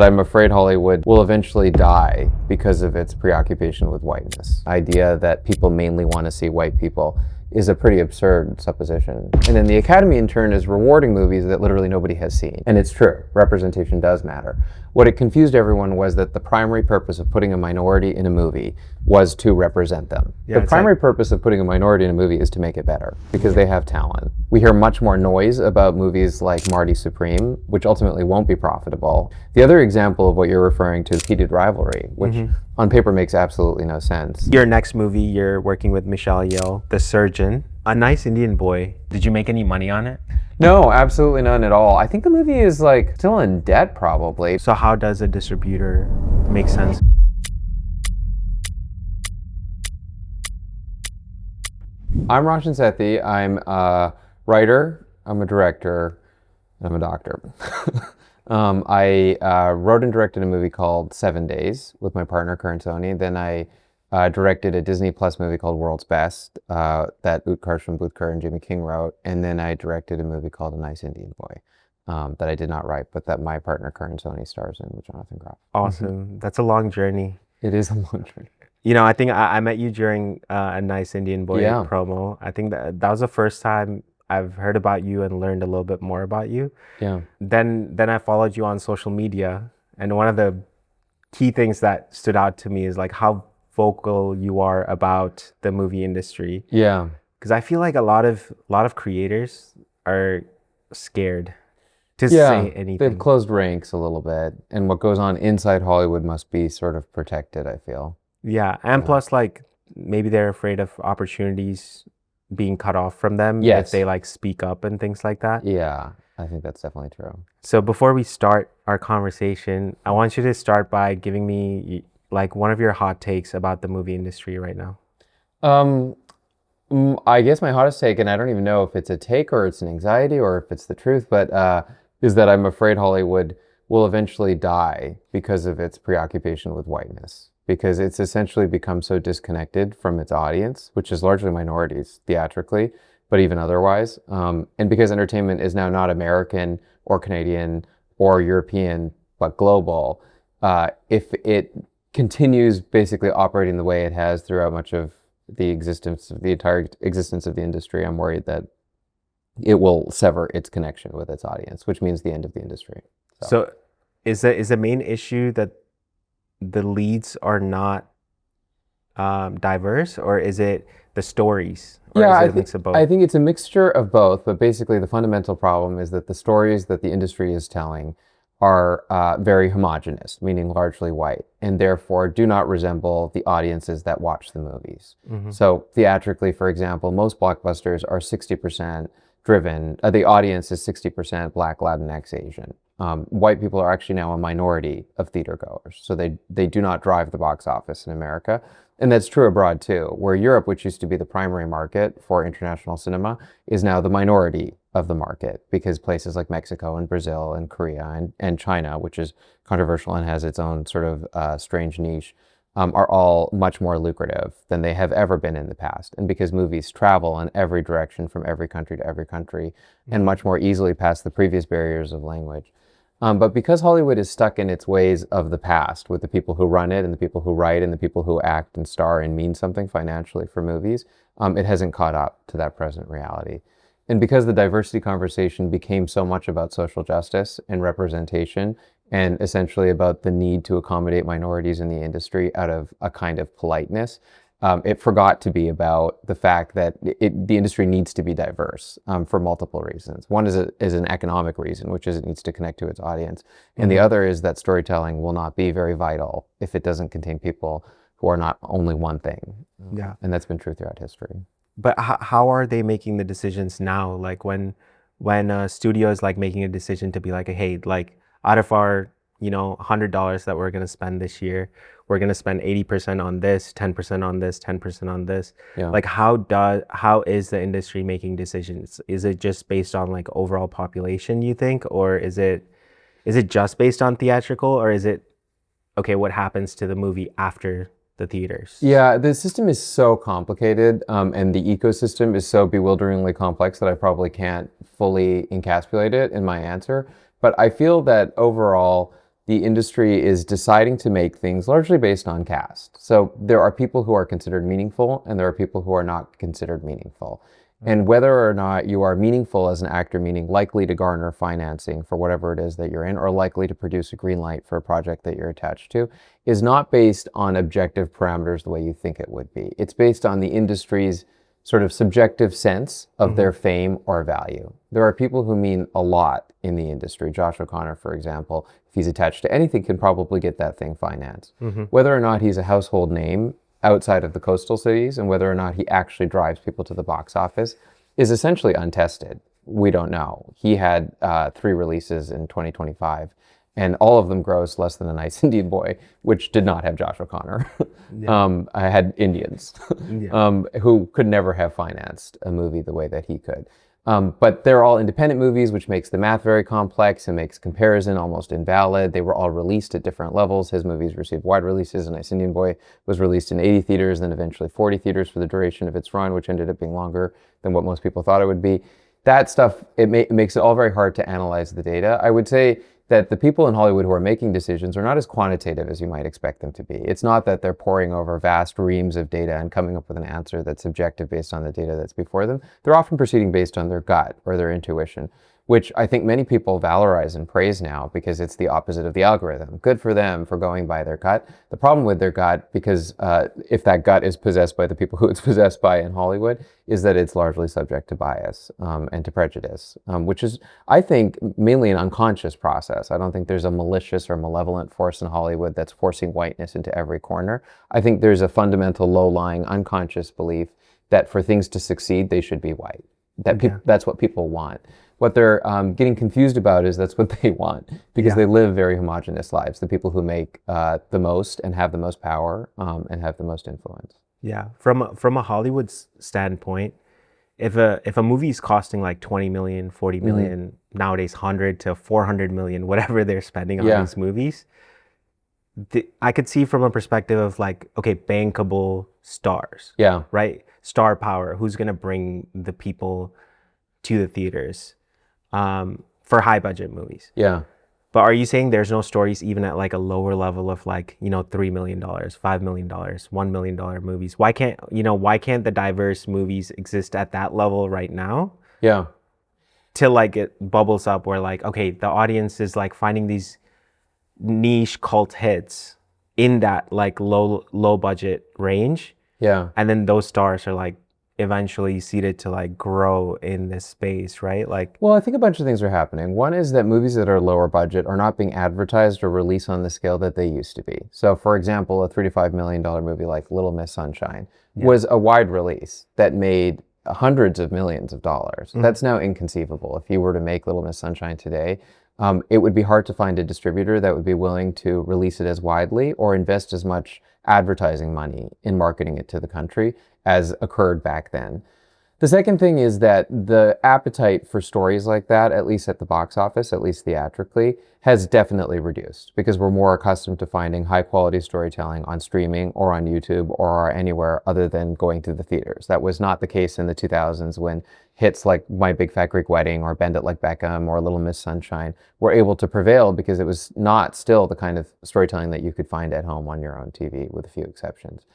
I'm afraid Hollywood will eventually die because of its preoccupation with whiteness. The idea that people mainly want to see white people is a pretty absurd supposition. And then the Academy in turn is rewarding movies that literally nobody has seen. And it's true, representation does matter. What it confused everyone was that the primary purpose of putting a minority in a movie was to represent them. The primary purpose of putting a minority in a movie is to make it better, because they have talent. We hear much more noise about movies like Marty Supreme, which ultimately won't be profitable. The other example of what you're referring to is Heated Rivalry, which on paper makes absolutely no sense. Your next movie, you're working with Michelle Yeoh, The Surgeon, A Nice Indian Boy. Did you make any money on it? No, absolutely none at all. I think the movie is like still in debt probably. So how does a distributor make sense? I'm Roshan Sethi. I'm a writer, I'm a director, and I'm a doctor. I wrote and directed a movie called 7 Days with my partner Karan Soni. Then I directed a Disney Plus movie called World's Best that Utkarsh Bhutkar and Jimmy King wrote. And then I directed a movie called A Nice Indian Boy that I did not write, but that my partner Karan Soni stars in with Jonathan Groff. Awesome. That's a long journey. It is a long journey. You know, I think I met you during A Nice Indian Boy promo. I think that was the first time I've heard about you and learned a little bit more about you. Yeah. Then I followed you on social media, and one of the key things that stood out to me is like how vocal you are about the movie industry. Yeah. Because I feel like a lot of creators are scared to say anything. They've closed ranks a little bit, and what goes on inside Hollywood must be sort of protected, I feel. Yeah, and plus like maybe they're afraid of opportunities being cut off from them if they like speak up and things like that. Yeah, I think that's definitely true. So before we start our conversation, I want you to start by giving me like one of your hot takes about the movie industry right now. I guess my hottest take, and I don't even know if it's a take or it's an anxiety or if it's the truth, but is that I'm afraid Hollywood will eventually die because of its preoccupation with whiteness. Because it's essentially become so disconnected from its audience, which is largely minorities theatrically, but even otherwise. And because entertainment is now not American or Canadian or European, but global, if it continues basically operating the way it has throughout much of the entire existence of the industry, I'm worried that it will sever its connection with its audience, which means the end of the industry. So is the main issue that the leads are not diverse, or is it the stories? Or is it a mix of both? I think it's a mixture of both, but basically the fundamental problem is that the stories that the industry is telling are very homogenous, meaning largely white, and therefore do not resemble the audiences that watch the movies. So theatrically, for example, most blockbusters are 60% driven, the audience is 60% Black, Latinx, Asian. White people are actually now a minority of theater goers, so they do not drive the box office in America. And that's true abroad too, where Europe, which used to be the primary market for international cinema, is now the minority of the market, because places like Mexico and Brazil and Korea and China, which is controversial and has its own sort of strange niche, are all much more lucrative than they have ever been in the past. And because movies travel in every direction from every country to every country and much more easily past the previous barriers of language. But because Hollywood is stuck in its ways of the past with the people who run it and the people who write and the people who act and star and mean something financially for movies, it hasn't caught up to that present reality. And because the diversity conversation became so much about social justice and representation and essentially about the need to accommodate minorities in the industry out of a kind of politeness, it forgot to be about the fact that the industry needs to be diverse for multiple reasons. One is an economic reason, which is it needs to connect to its audience. And the other is that storytelling will not be very vital if it doesn't contain people who are not only one thing. Yeah. And that's been true throughout history. But how are they making the decisions now? Like when a studio is like making a decision to be like, hey, like out of our $100 that we're going to spend this year, we're going to spend 80% on this, 10% on this, 10% on this. Yeah. Like how is the industry making decisions? Is it just based on like overall population, you think, or is it just based on theatrical, or is it okay, what happens to the movie after the theaters? Yeah, the system is so complicated, and the ecosystem is so bewilderingly complex that I probably can't fully encapsulate it in my answer. But I feel that overall, the industry is deciding to make things largely based on cast. So there are people who are considered meaningful and there are people who are not considered meaningful. And whether or not you are meaningful as an actor, meaning likely to garner financing for whatever it is that you're in, or likely to produce a green light for a project that you're attached to, is not based on objective parameters the way you think it would be. It's based on the industry's sort of subjective sense of their fame or value. There are people who mean a lot in the industry. Josh O'Connor, for example, if he's attached to anything, can probably get that thing financed. Whether or not he's a household name outside of the coastal cities and whether or not he actually drives people to the box office is essentially untested. We don't know. He had 3 releases in 2025 and all of them grossed less than A Nice Indian Boy, which did not have Josh O'Connor. I had Indians who could never have financed a movie the way that he could. But they're all independent movies, which makes the math very complex and makes comparison almost invalid. They were all released at different levels. His movies received wide releases. A Nice Indian Boy was released in 80 theaters, then eventually 40 theaters for the duration of its run, which ended up being longer than what most people thought it would be. That stuff, it makes it all very hard to analyze the data. I would say that the people in Hollywood who are making decisions are not as quantitative as you might expect them to be. It's not that they're poring over vast reams of data and coming up with an answer that's subjective based on the data that's before them. They're often proceeding based on their gut or their intuition, which I think many people valorize and praise now because it's the opposite of the algorithm. Good for them for going by their gut. The problem with their gut, because if that gut is possessed by the people who it's possessed by in Hollywood, is that it's largely subject to bias and to prejudice, which is, I think, mainly an unconscious process. I don't think there's a malicious or malevolent force in Hollywood that's forcing whiteness into every corner. I think there's a fundamental low-lying unconscious belief that for things to succeed, they should be white. That's what people want. What they're getting confused about is that's what they want because they live very homogenous lives. The people who make the most and have the most power and have the most influence. Yeah, from a Hollywood standpoint, if a movie is costing like 20 million, 40 million, nowadays 100 to 400 million, whatever they're spending on these movies, I could see from a perspective of like, okay, bankable stars. Yeah. Right? Star power. Who's going to bring the people to the theaters for high budget movies? Yeah. But are you saying there's no stories even at like a lower level of like, $3 million, $5 million, $1 million movies? Why can't the diverse movies exist at that level right now? Yeah. Till like it bubbles up where like, okay, the audience is like finding these niche cult hits in that like low budget range. Yeah. And then those stars are like eventually seeded to like grow in this space, right? Like, well, I think a bunch of things are happening. One is that movies that are lower budget are not being advertised or released on the scale that they used to be. So for example, a $3 to $5 million movie like Little Miss Sunshine was a wide release that made hundreds of millions of dollars. That's now inconceivable. If you were to make Little Miss Sunshine today, it would be hard to find a distributor that would be willing to release it as widely or invest as much advertising money in marketing it to the country as occurred back then. The second thing is that the appetite for stories like that, at least at the box office, at least theatrically, has definitely reduced because we're more accustomed to finding high quality storytelling on streaming or on YouTube or anywhere other than going to the theaters. That was not the case in the 2000s when hits like My Big Fat Greek Wedding or Bend It Like Beckham or Little Miss Sunshine were able to prevail because it was not still the kind of storytelling that you could find at home on your own TV, with a few exceptions.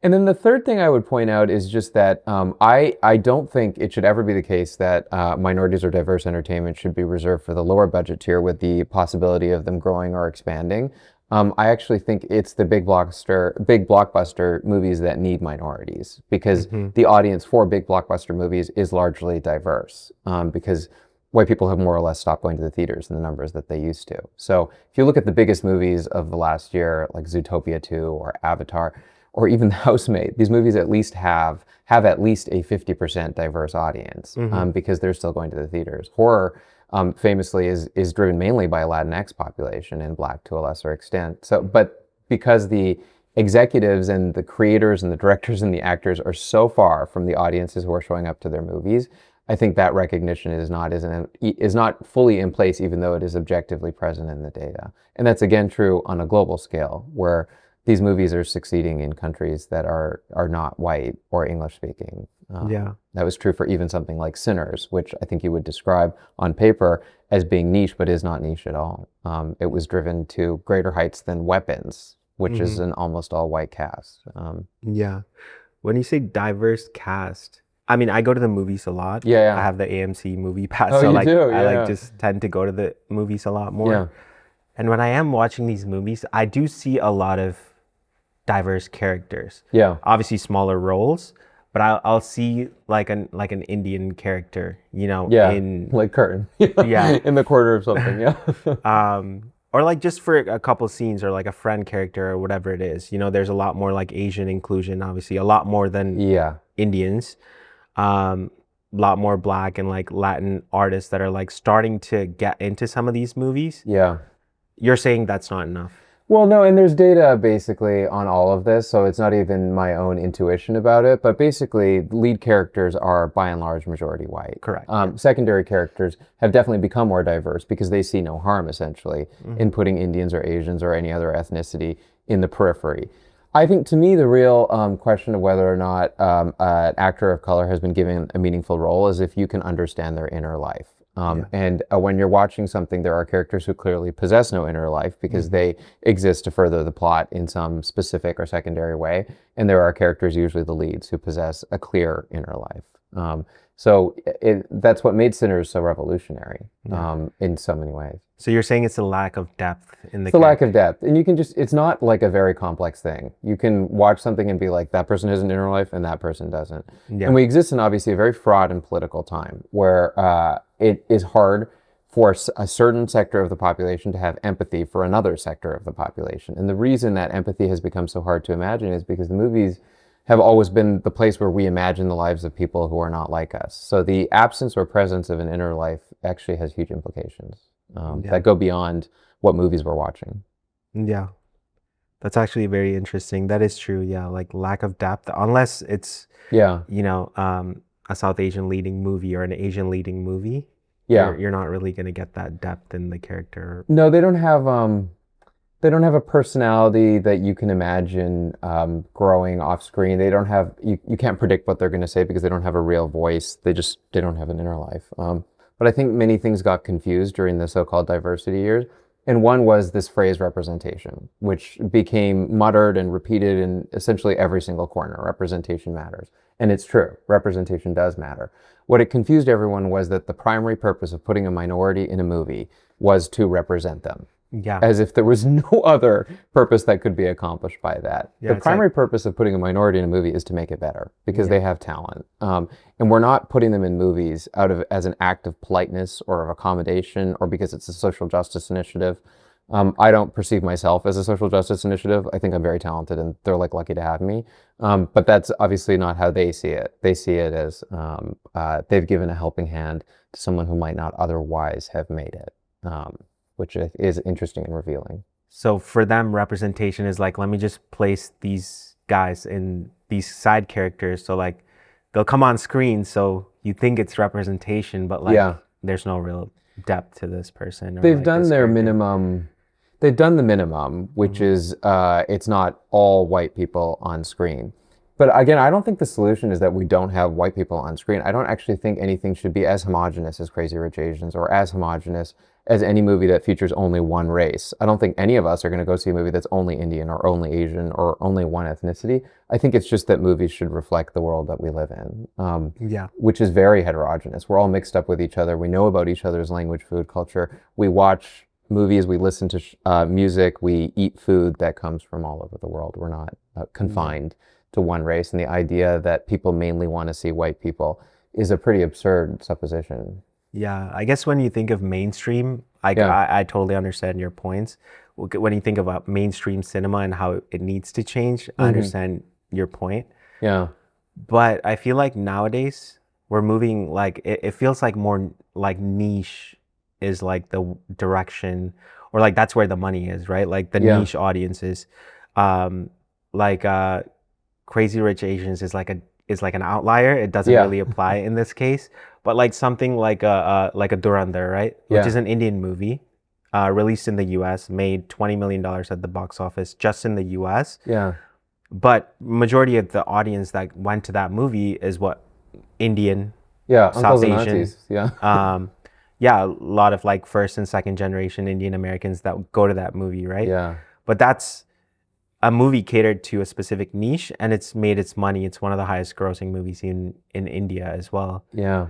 And then the third thing I would point out is just that I don't think it should ever be the case that minorities or diverse entertainment should be reserved for the lower budget tier with the possibility of them growing or expanding. I actually think it's the big blockbuster movies that need minorities because the audience for big blockbuster movies is largely diverse because white people have more or less stopped going to the theaters in the numbers that they used to. So if you look at the biggest movies of the last year, like Zootopia 2 or Avatar, or even The Housemaid, these movies at least have at least a 50% diverse audience because they're still going to the theaters. Horror famously is driven mainly by a Latinx population and Black to a lesser extent. So, but because the executives and the creators and the directors and the actors are so far from the audiences who are showing up to their movies, I think that recognition is not fully in place, even though it is objectively present in the data. And that's again true on a global scale, where these movies are succeeding in countries that are not white or English speaking. Yeah. That was true for even something like Sinners, which I think you would describe on paper as being niche, but is not niche at all. It was driven to greater heights than Weapons, which is an almost all white cast. Yeah. When you say diverse cast, I mean, I go to the movies a lot. Yeah, I have the AMC movie pass, Oh, so you like do? I like Yeah. just tend to go to the movies a lot more. Yeah. And when I am watching these movies, I do see a lot of diverse characters. Yeah. Obviously smaller roles, but I'll see like an Indian character, Yeah. in Like Curtain. Yeah. In the corner of something. Yeah. or like just for a couple scenes or like a friend character or whatever it is. There's a lot more like Asian inclusion, obviously, a lot more than Yeah. Indians. A lot more Black and like Latin artists that are like starting to get into some of these movies. Yeah. You're saying that's not enough. Well, no, and there's data basically on all of this, so it's not even my own intuition about it. But basically, lead characters are by and large majority white. Correct. Secondary characters have definitely become more diverse because they see no harm, essentially, in putting Indians or Asians or any other ethnicity in the periphery. I think to me, the real question of whether or not an actor of color has been given a meaningful role is if you can understand their inner life. And when you're watching something, there are characters who clearly possess no inner life because they exist to further the plot in some specific or secondary way. And there are characters, usually the leads, who possess a clear inner life. So that's what made Sinners so revolutionary in so many ways. So you're saying it's a lack of depth in the It's a lack of depth. And you can it's not like a very complex thing. You can watch something and be like, that person has an inner life and that person doesn't. Yeah. And we exist in obviously a very fraught and political time where it is hard for a certain sector of the population to have empathy for another sector of the population. And the reason that empathy has become so hard to imagine is because the movies have always been the place where we imagine the lives of people who are not like us. So the absence or presence of an inner life actually has huge implications that go beyond what movies we're watching. Yeah. That's actually very interesting. That is true. Yeah. Like lack of depth, unless it's, a South Asian leading movie or an Asian leading movie. Yeah. You're not really going to get that depth in the character. No, they don't have a personality that you can imagine growing off screen. They don't have, you can't predict what they're going to say because they don't have a real voice. They don't have an inner life. But I think many things got confused during the so-called diversity years. And one was this phrase representation, which became muttered and repeated in essentially every single corner. Representation matters. And it's true. Representation does matter. What it confused everyone was that the primary purpose of putting a minority in a movie was to represent them. Yeah. As if there was no other purpose that could be accomplished by that. Yeah, the primary purpose of putting a minority in a movie is to make it better because they have talent. And we're not putting them in movies as an act of politeness or of accommodation or because it's a social justice initiative. I don't perceive myself as a social justice initiative. I think I'm very talented and they're like lucky to have me. But that's obviously not how they see it. They see it as they've given a helping hand to someone who might not otherwise have made it. Which is interesting and revealing. So for them, representation is like, let me just place these guys in these side characters. So like they'll come on screen. So you think it's representation, but like there's no real depth to this person. Or They've like done this their character. minimum. They've done the minimum, which is it's not all white people on screen. But again, I don't think the solution is that we don't have white people on screen. I don't actually think anything should be as homogenous as Crazy Rich Asians or as homogenous as any movie that features only one race. I don't think any of us are going to go see a movie that's only Indian or only Asian or only one ethnicity. I think it's just that movies should reflect the world that we live in, which is very heterogeneous. We're all mixed up with each other. We know about each other's language, food, culture. We watch movies, we listen to music, we eat food that comes from all over the world. We're not confined to one race. And the idea that people mainly want to see white people is a pretty absurd supposition. Yeah, I guess when you think of mainstream, I totally understand your points. When you think about mainstream cinema and how it needs to change, I understand your point. Yeah. But I feel like nowadays we're moving like it feels like more like niche is like the direction, or like that's where the money is, right? Like the niche audiences, like Crazy Rich Asians is like an outlier. It doesn't really apply in this case. But like something like a Durandar, right? Which is an Indian movie. released in the US, made $20 million at the box office just in the US. Yeah. But majority of the audience that went to that movie is what? Indian, Yeah. Uncles South and Asian. aunties. Yeah. Yeah, a lot of like first and second generation Indian Americans that go to that movie, right? Yeah. But that's a movie catered to a specific niche, and it's made its money. It's one of the highest grossing movies in India as well. Yeah.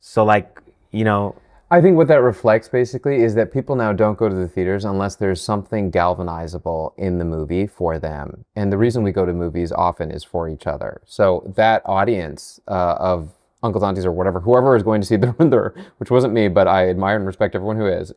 So like, you know, I think what that reflects basically is that people now don't go to the theaters unless there's something galvanizable in the movie for them. And the reason we go to movies often is for each other. So that audience of uncles, aunties, or whatever, whoever is going to see the which wasn't me, but I admire and respect everyone who is.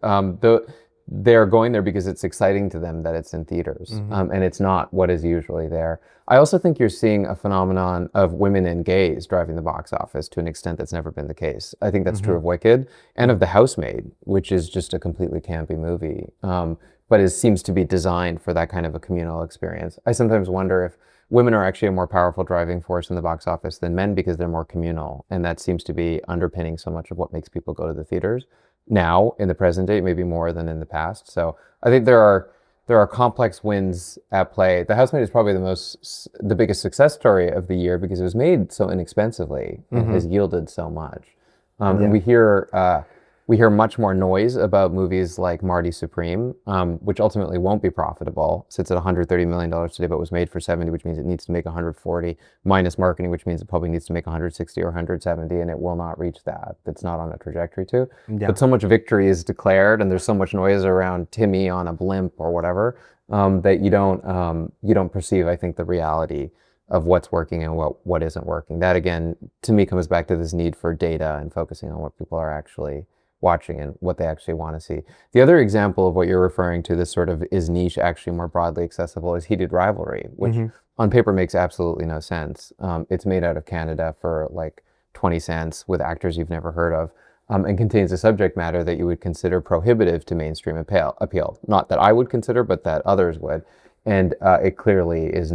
They're going there because it's exciting to them that it's in theaters, and it's not what is usually there. I also think you're seeing a phenomenon of women and gays driving the box office to an extent that's never been the case. I think that's true of Wicked and of The Housemaid, which is just a completely campy movie, but it seems to be designed for that kind of a communal experience. I sometimes wonder if women are actually a more powerful driving force in the box office than men because they're more communal, and that seems to be underpinning so much of what makes people go to the theaters now in the present day, maybe more than in the past. So I think there are complex wins at play. The Housemaid is probably the biggest success story of the year because it was made so inexpensively and has yielded so much. And we hear much more noise about movies like Marty Supreme, which ultimately won't be profitable. Sits at $130 million today, but was made for 70, which means it needs to make 140 minus marketing, which means it probably needs to make 160 or 170, and it will not reach that. It's not on a trajectory to. Yeah. But so much victory is declared, and there's so much noise around Timmy on a blimp or whatever that you don't perceive, I think, the reality of what's working and what isn't working. That again, to me, comes back to this need for data and focusing on what people are actually watching and what they actually want to see. The other example of what you're referring to, this sort of is niche actually more broadly accessible, is Heated Rivalry, which on paper makes absolutely no sense. It's made out of Canada for like 20 cents with actors you've never heard of, and contains a subject matter that you would consider prohibitive to mainstream appeal. Not that I would consider, but that others would. And it clearly is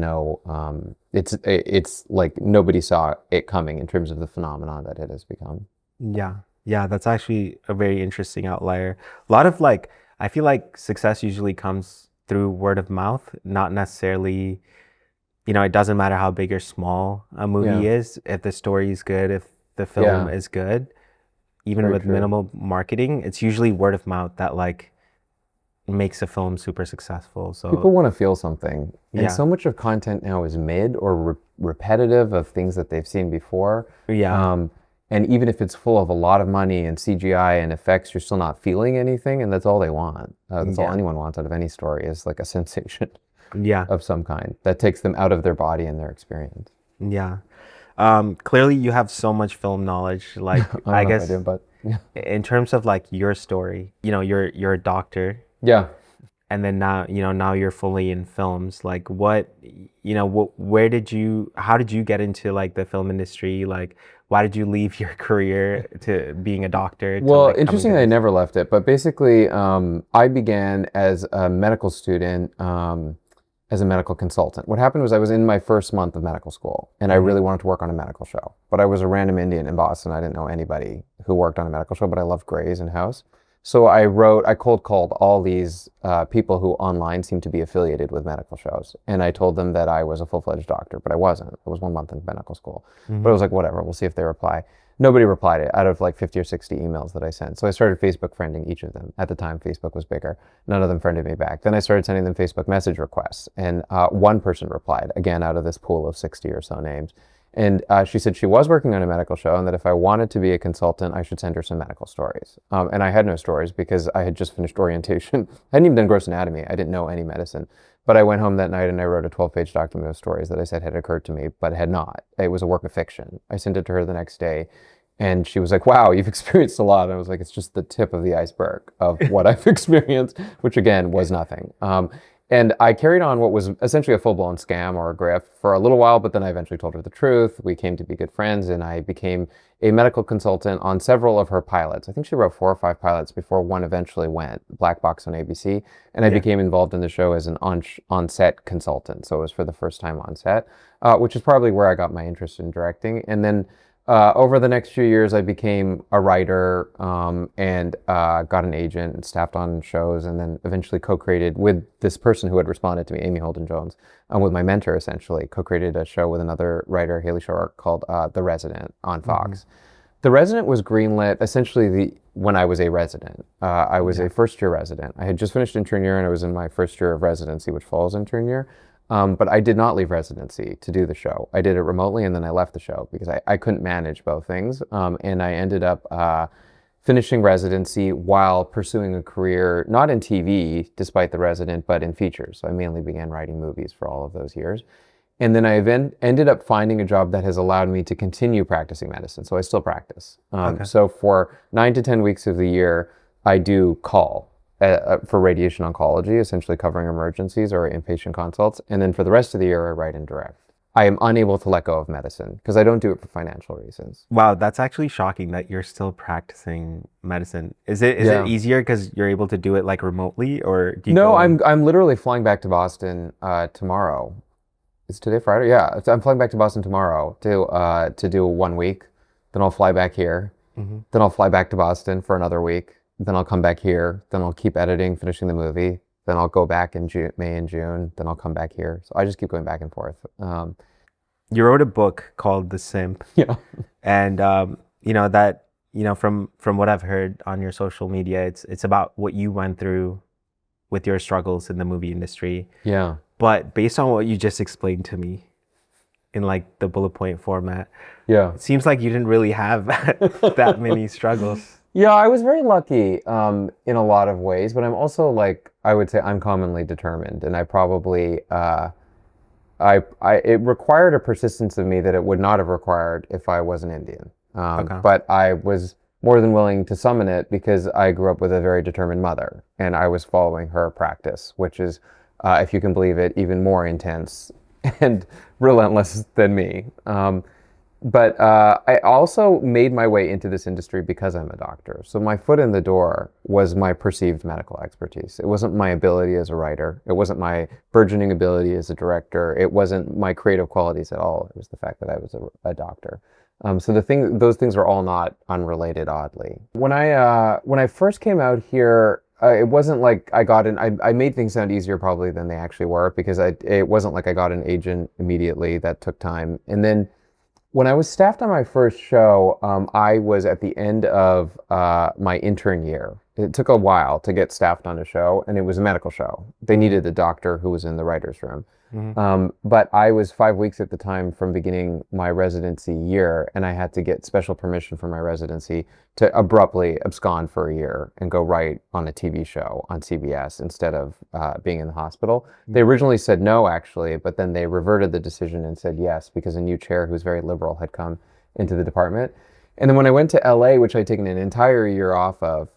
it's like nobody saw it coming in terms of the phenomenon that it has become. Yeah. Yeah, that's actually a very interesting outlier. A lot of like, I feel like success usually comes through word of mouth, not necessarily, it doesn't matter how big or small a movie is. If the story is good, if the film is good, even Very with true. minimal marketing, it's usually word of mouth that like makes a film super successful. So People want to feel something. And Yeah. so much of content now is mid or repetitive of things that they've seen before. yeah, And even if it's full of a lot of money and CGI and effects, you're still not feeling anything. And that's all they want. That's all Yeah. anyone wants out of any story is like a sensation yeah, of some kind that takes them out of their body and their experience. yeah. Clearly you have so much film knowledge. Like I don't I know guess if I do, but yeah. in terms of like your story, you're a doctor. Yeah. And then now you're fully in films. Like how did you get into like the film industry? Like why did you leave your career to being a doctor to Well, like coming to interestingly, I this? never left it, but basically, I began as a medical student, as a medical consultant. What happened was I was in my first month of medical school, and I really wanted to work on a medical show. But I was a random Indian in Boston. I didn't know anybody who worked on a medical show, but I loved Grey's and House. So I cold called all these people who online seemed to be affiliated with medical shows. And I told them that I was a full-fledged doctor, but I wasn't. I was 1 month in medical school. But I was like, whatever, we'll see if they reply. Nobody replied out of like 50 or 60 emails that I sent. So I started Facebook friending each of them. At the time, Facebook was bigger. None of them friended me back. Then I started sending them Facebook message requests. And one person replied, again, out of this pool of 60 or so names. And she said she was working on a medical show and that if I wanted to be a consultant, I should send her some medical stories. And I had no stories because I had just finished orientation. I hadn't even done gross anatomy. I didn't know any medicine. But I went home that night and I wrote a 12-page document of stories that I said had occurred to me, but had not. It was a work of fiction. I sent it to her the next day. And she was like, wow, you've experienced a lot. And I was like, it's just the tip of the iceberg of what I've experienced, which again was nothing. And I carried on what was essentially a full-blown scam or a grift for a little while, but then I eventually told her the truth. We came to be good friends, and I became a medical consultant on several of her pilots. I think she wrote 4 or 5 pilots before one eventually went, Black Box on ABC, and I became involved in the show as an on-set consultant. So it was for the first time on set, which is probably where I got my interest in directing. And then Over the next few years, I became a writer and got an agent and staffed on shows, and then eventually co-created with this person who had responded to me, Amy Holden Jones, with my mentor essentially, co-created a show with another writer, Haley Short, called The Resident on Fox. The Resident was greenlit essentially when I was a resident. I was a first-year resident. I had just finished intern year, and I was in my first year of residency, which follows intern year. But I did not leave residency to do the show. I did it remotely, and then I left the show because I couldn't manage both things. And I ended up finishing residency while pursuing a career, not in TV, despite The Resident, but in features. So I mainly began writing movies for all of those years. And then I ended up finding a job that has allowed me to continue practicing medicine. So I still practice. So for 9 to 10 weeks of the year, I do call for radiation oncology, essentially covering emergencies or inpatient consults. And then for the rest of the year, I write and direct. I am unable to let go of medicine because I don't do it for financial reasons. Wow, that's actually shocking that you're still practicing medicine. Is it easier because you're able to do it like remotely, or do you No, go I'm literally flying back to Boston tomorrow. Is today Friday? Yeah, I'm flying back to Boston tomorrow to do 1 week. Then I'll fly back here. Then I'll fly back to Boston for another week. Then I'll come back here. Then I'll keep editing, finishing the movie. Then I'll go back in May and June. Then I'll come back here. So I just keep going back and forth. You wrote a book called The Simp. Yeah. And from what I've heard on your social media, it's about what you went through with your struggles in the movie industry. Yeah. But based on what you just explained to me in like the bullet point format, yeah, it seems like you didn't really have that many struggles. Yeah, I was very lucky in a lot of ways, but I'm also I would say uncommonly determined, and I probably it required a persistence of me that it would not have required if I wasn't Indian. But I was more than willing to summon it because I grew up with a very determined mother, and I was following her practice, which is, if you can believe it, even more intense and relentless than me. But I also made my way into this industry because I'm a doctor. So my foot in the door was my perceived medical expertise. It wasn't my ability as a writer. It wasn't my burgeoning ability as a director. It wasn't my creative qualities at all. It was the fact that I was a doctor. So those things are all not unrelated, oddly. When I first came out here, it wasn't like I got an. I made things sound easier probably than they actually were because it wasn't like I got an agent immediately. That took time, and then. When I was staffed on my first show, I was at the end of my intern year. It took a while to get staffed on a show, and it was a medical show. They needed a doctor who was in the writer's room. But I was 5 weeks at the time from beginning my residency year, and I had to get special permission from my residency to abruptly abscond for a year and go write on a TV show on CBS instead of being in the hospital. They originally said no, actually, but then they reverted the decision and said yes because a new chair who's very liberal had come into the department. And then when I went to LA, which I'd taken an entire year off of,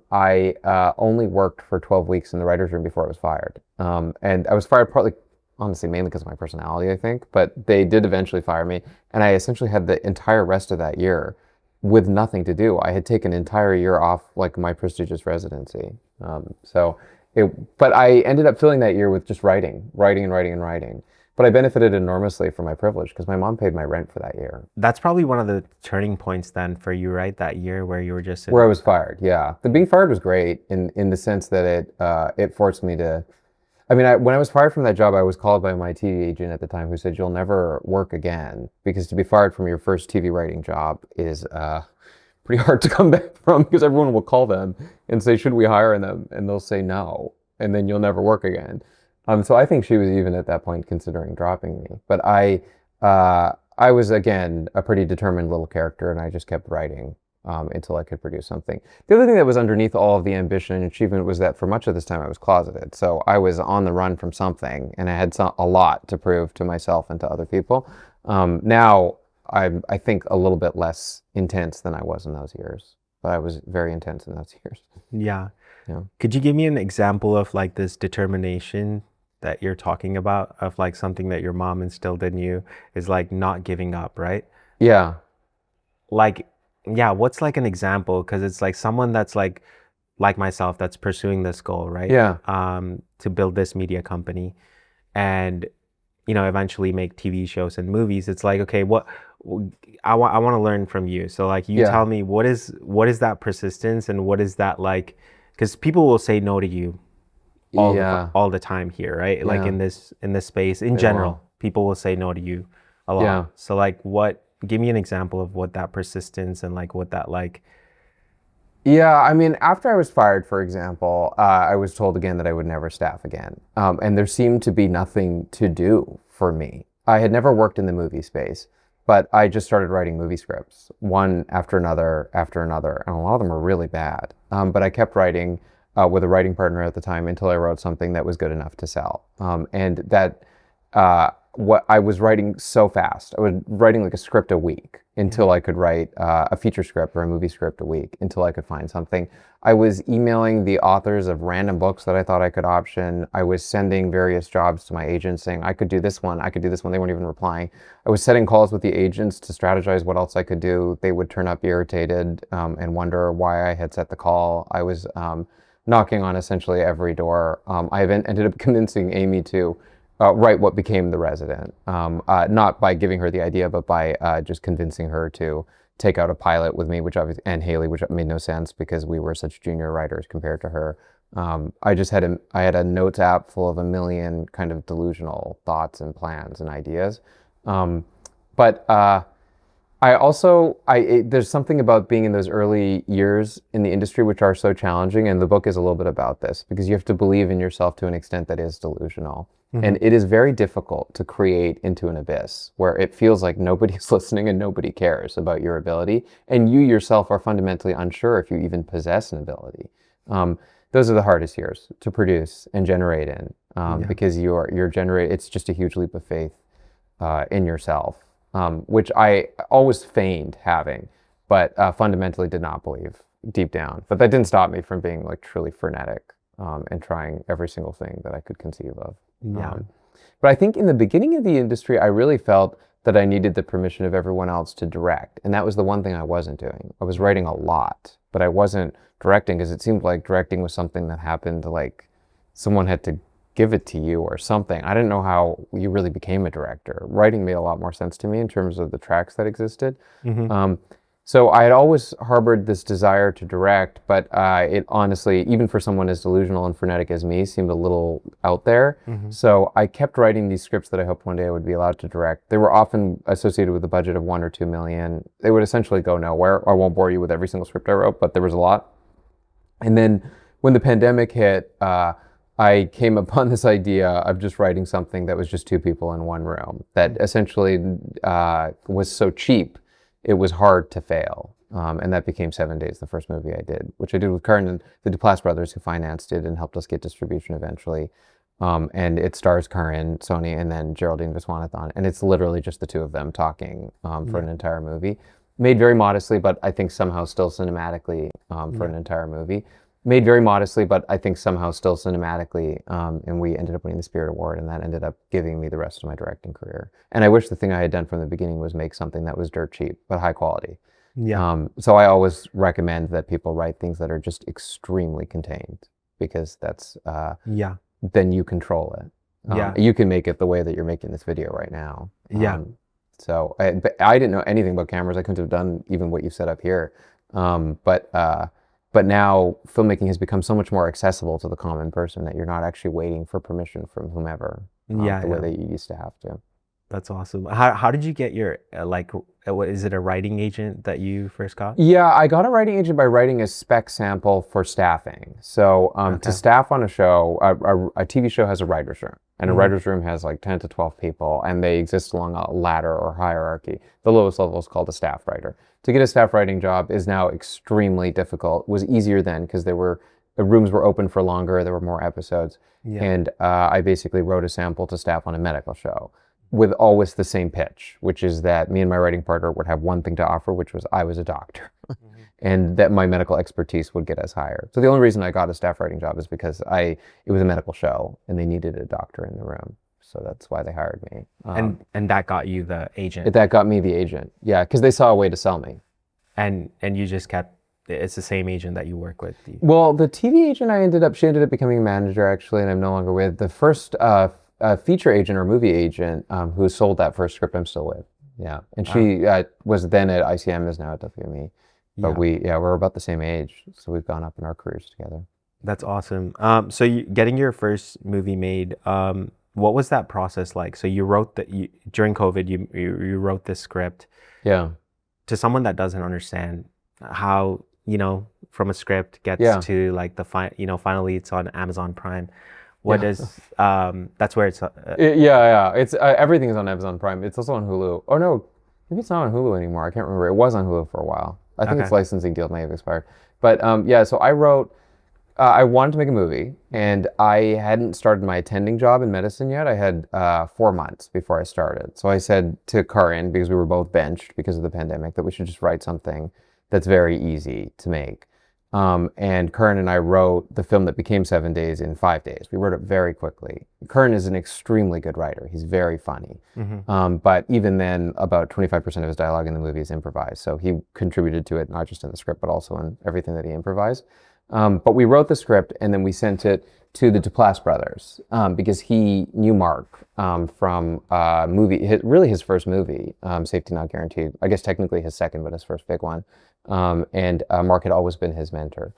I only worked for 12 weeks in the writer's room before I was fired. And I was fired partly, honestly, mainly because of my personality, I think, but they did eventually fire me. And I essentially had the entire rest of that year with nothing to do. I had taken an entire year off, like my prestigious residency. But I ended up filling that year with just writing. But I benefited enormously from my privilege because my mom paid my rent for that year. That's probably one of the turning points then for you, right? That year where you were just where I was fired. Yeah, the being fired was great in the sense that it forced me to. I mean, when I was fired from that job, I was called by my TV agent at the time who said, "You'll never work again because to be fired from your first TV writing job is pretty hard to come back from because everyone will call them and say, should we hire them? And they'll say no, and then you'll never work again." So I think she was even at that point considering dropping me. But I was, again, a pretty determined little character, and I just kept writing until I could produce something. The other thing that was underneath all of the ambition and achievement was that for much of this time I was closeted. So I was on the run from something, and I had a lot to prove to myself and to other people. Now I'm, I think, a little bit less intense than I was in those years. But I was very intense in those years. Yeah. Yeah. Could you give me an example of like this determination that you're talking about, of like something that your mom instilled in you is like not giving up, right? Yeah. Like, yeah, what's like an example? Because it's like someone that's like myself that's pursuing this goal, right? Yeah. To build this media company. And, eventually make TV shows and movies, it's like, okay, I want to learn from you. So like you Yeah. tell me what is that persistence and what is that like, because people will say no to you Yeah. all the time here, right? Like Yeah. in this space in They general, will. people will say no to you a Yeah. lot. So like give me an example of what that persistence and like what that like. Yeah, I mean, after I was fired, for example, I was told again that I would never staff again. And there seemed to be nothing to do for me. I had never worked in the movie space, but I just started writing movie scripts, one after another, and a lot of them were really bad. But I kept writing with a writing partner at the time until I wrote something that was good enough to sell. And that what I was writing so fast. I was writing like a script a week until I could write a feature script or a movie script a week until I could find something. I was emailing the authors of random books that I thought I could option. I was sending various jobs to my agents saying, I could do this one, I could do this one. They weren't even replying. I was setting calls with the agents to strategize what else I could do. They would turn up irritated and wonder why I had set the call. I was knocking on essentially every door. I ended up convincing Amy to write what became The Resident, not by giving her the idea, but by just convincing her to take out a pilot with me, which obviously, and Haley, which made no sense because we were such junior writers compared to her. I just had a notes app full of a million kind of delusional thoughts and plans and ideas. But I also, there's something about being in those early years in the industry which are so challenging, and the book is a little bit about this because you have to believe in yourself to an extent that is delusional. And it is very difficult to create into an abyss where it feels like nobody's listening and nobody cares about your ability, and you yourself are fundamentally unsure if you even possess an ability. Those are the hardest years to produce and generate in because it's just a huge leap of faith in yourself. Which I always feigned having, but fundamentally did not believe deep down. But that didn't stop me from being like truly frenetic and trying every single thing that I could conceive of. Yeah. But I think in the beginning of the industry, I really felt that I needed the permission of everyone else to direct. And that was the one thing I wasn't doing. I was writing a lot, but I wasn't directing because it seemed like directing was something that happened like someone had to give it to you or something. I didn't know how you really became a director. Writing made a lot more sense to me in terms of the tracks that existed. So I had always harbored this desire to direct, but it honestly, even for someone as delusional and frenetic as me, seemed a little out there. So I kept writing these scripts that I hoped one day I would be allowed to direct. They were often associated with a budget of 1 or 2 million. They would essentially go nowhere. I won't bore you with every single script I wrote, but there was a lot. And then when the pandemic hit, I came upon this idea of just writing something that was just 2 people in one room that essentially was so cheap, it was hard to fail. And that became 7 Days, the first movie I did, which I did with Karan and the Duplass brothers who financed it and helped us get distribution eventually. And it stars Karan, Sony, and then Geraldine Viswanathan. And it's literally just the 2 of them talking for an entire movie. Made very modestly, but I think somehow still cinematically for an entire movie. Made very modestly, but I think somehow still cinematically, and we ended up winning the Spirit Award, and that ended up giving me the rest of my directing career. And I wish the thing I had done from the beginning was make something that was dirt cheap, but high quality. So I always recommend that people write things that are just extremely contained, because that's, then you control it. You can make it the way that you're making this video right now. But I didn't know anything about cameras. I couldn't have done even what you've set up here. But now filmmaking has become so much more accessible to the common person that you're not actually waiting for permission from whomever the way that you used to have to. That's awesome. How did you get your what is it, a writing agent that you first got? Yeah, I got a writing agent by writing a spec sample for staffing. So to staff on a show, a TV show has a writer's room, and a writer's room has like 10 to 12 people, and they exist along a ladder or hierarchy. The lowest level is called a staff writer. To get a staff writing job is now extremely difficult. It was easier then because the rooms were open for longer, there were more episodes. And I basically wrote a sample to staff on a medical show with always the same pitch, which is that me and my writing partner would have one thing to offer, which was I was a doctor. And that my medical expertise would get us hired. So the only reason I got a staff writing job is because it was a medical show and they needed a doctor in the room. So that's why they hired me. And that got you the agent. That got me the agent. Yeah, because they saw a way to sell me. And you just kept, it's the same agent that you work with. Well, the TV agent she ended up becoming a manager actually, and I'm no longer with. The first a feature agent or movie agent who sold that first script I'm still with. Yeah, and she was then at ICM, is now at WME. But we're about the same age, so we've gone up in our careers together. That's awesome. So getting your first movie made, what was that process like? So you wrote during COVID, you wrote this script. Yeah. To someone that doesn't understand how, from a script gets to like finally it's on Amazon Prime. What does that's where it's it's everything is on Amazon Prime. It's also on Hulu. Oh no, maybe it's not on Hulu anymore. I can't remember. It was on Hulu for a while. I think its licensing deal may have expired. But so I wrote. I wanted to make a movie, and I hadn't started my attending job in medicine yet. I had 4 months before I started. So I said to Karin, because we were both benched because of the pandemic, that we should just write something that's very easy to make. And Karin and I wrote the film that became 7 Days in 5 days. We wrote it very quickly. Karin is an extremely good writer. He's very funny. But even then, about 25% of his dialogue in the movie is improvised. So he contributed to it, not just in the script, but also in everything that he improvised. But we wrote the script and then we sent it to the Duplass brothers because he knew Mark from his first movie, Safety Not Guaranteed. I guess technically his second, but his first big one. And Mark had always been his mentor.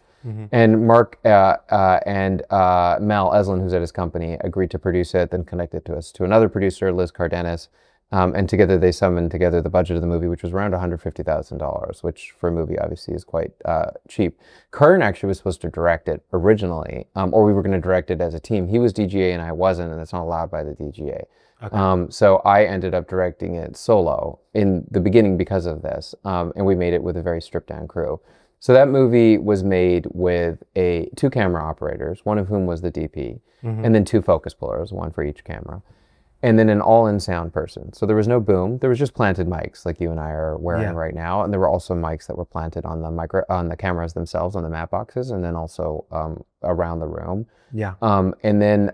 And Mark and Mal Eslin, who's at his company, agreed to produce it, then connected to us to another producer, Liz Cardenas. And together they summoned together the budget of the movie, which was around $150,000, which for a movie obviously is quite cheap. Karin actually was supposed to direct it originally, or we were going to direct it as a team. He was DGA and I wasn't, and that's not allowed by the DGA. So I ended up directing it solo in the beginning because of this, and we made it with a very stripped down crew. So that movie was made with 2 camera operators, one of whom was the DP, and then 2 focus pullers, one for each camera. And then an all-in sound person. So there was no boom. There was just planted mics like you and I are wearing right now. And there were also mics that were planted on the cameras themselves, on the matte boxes, and then also around the room. And then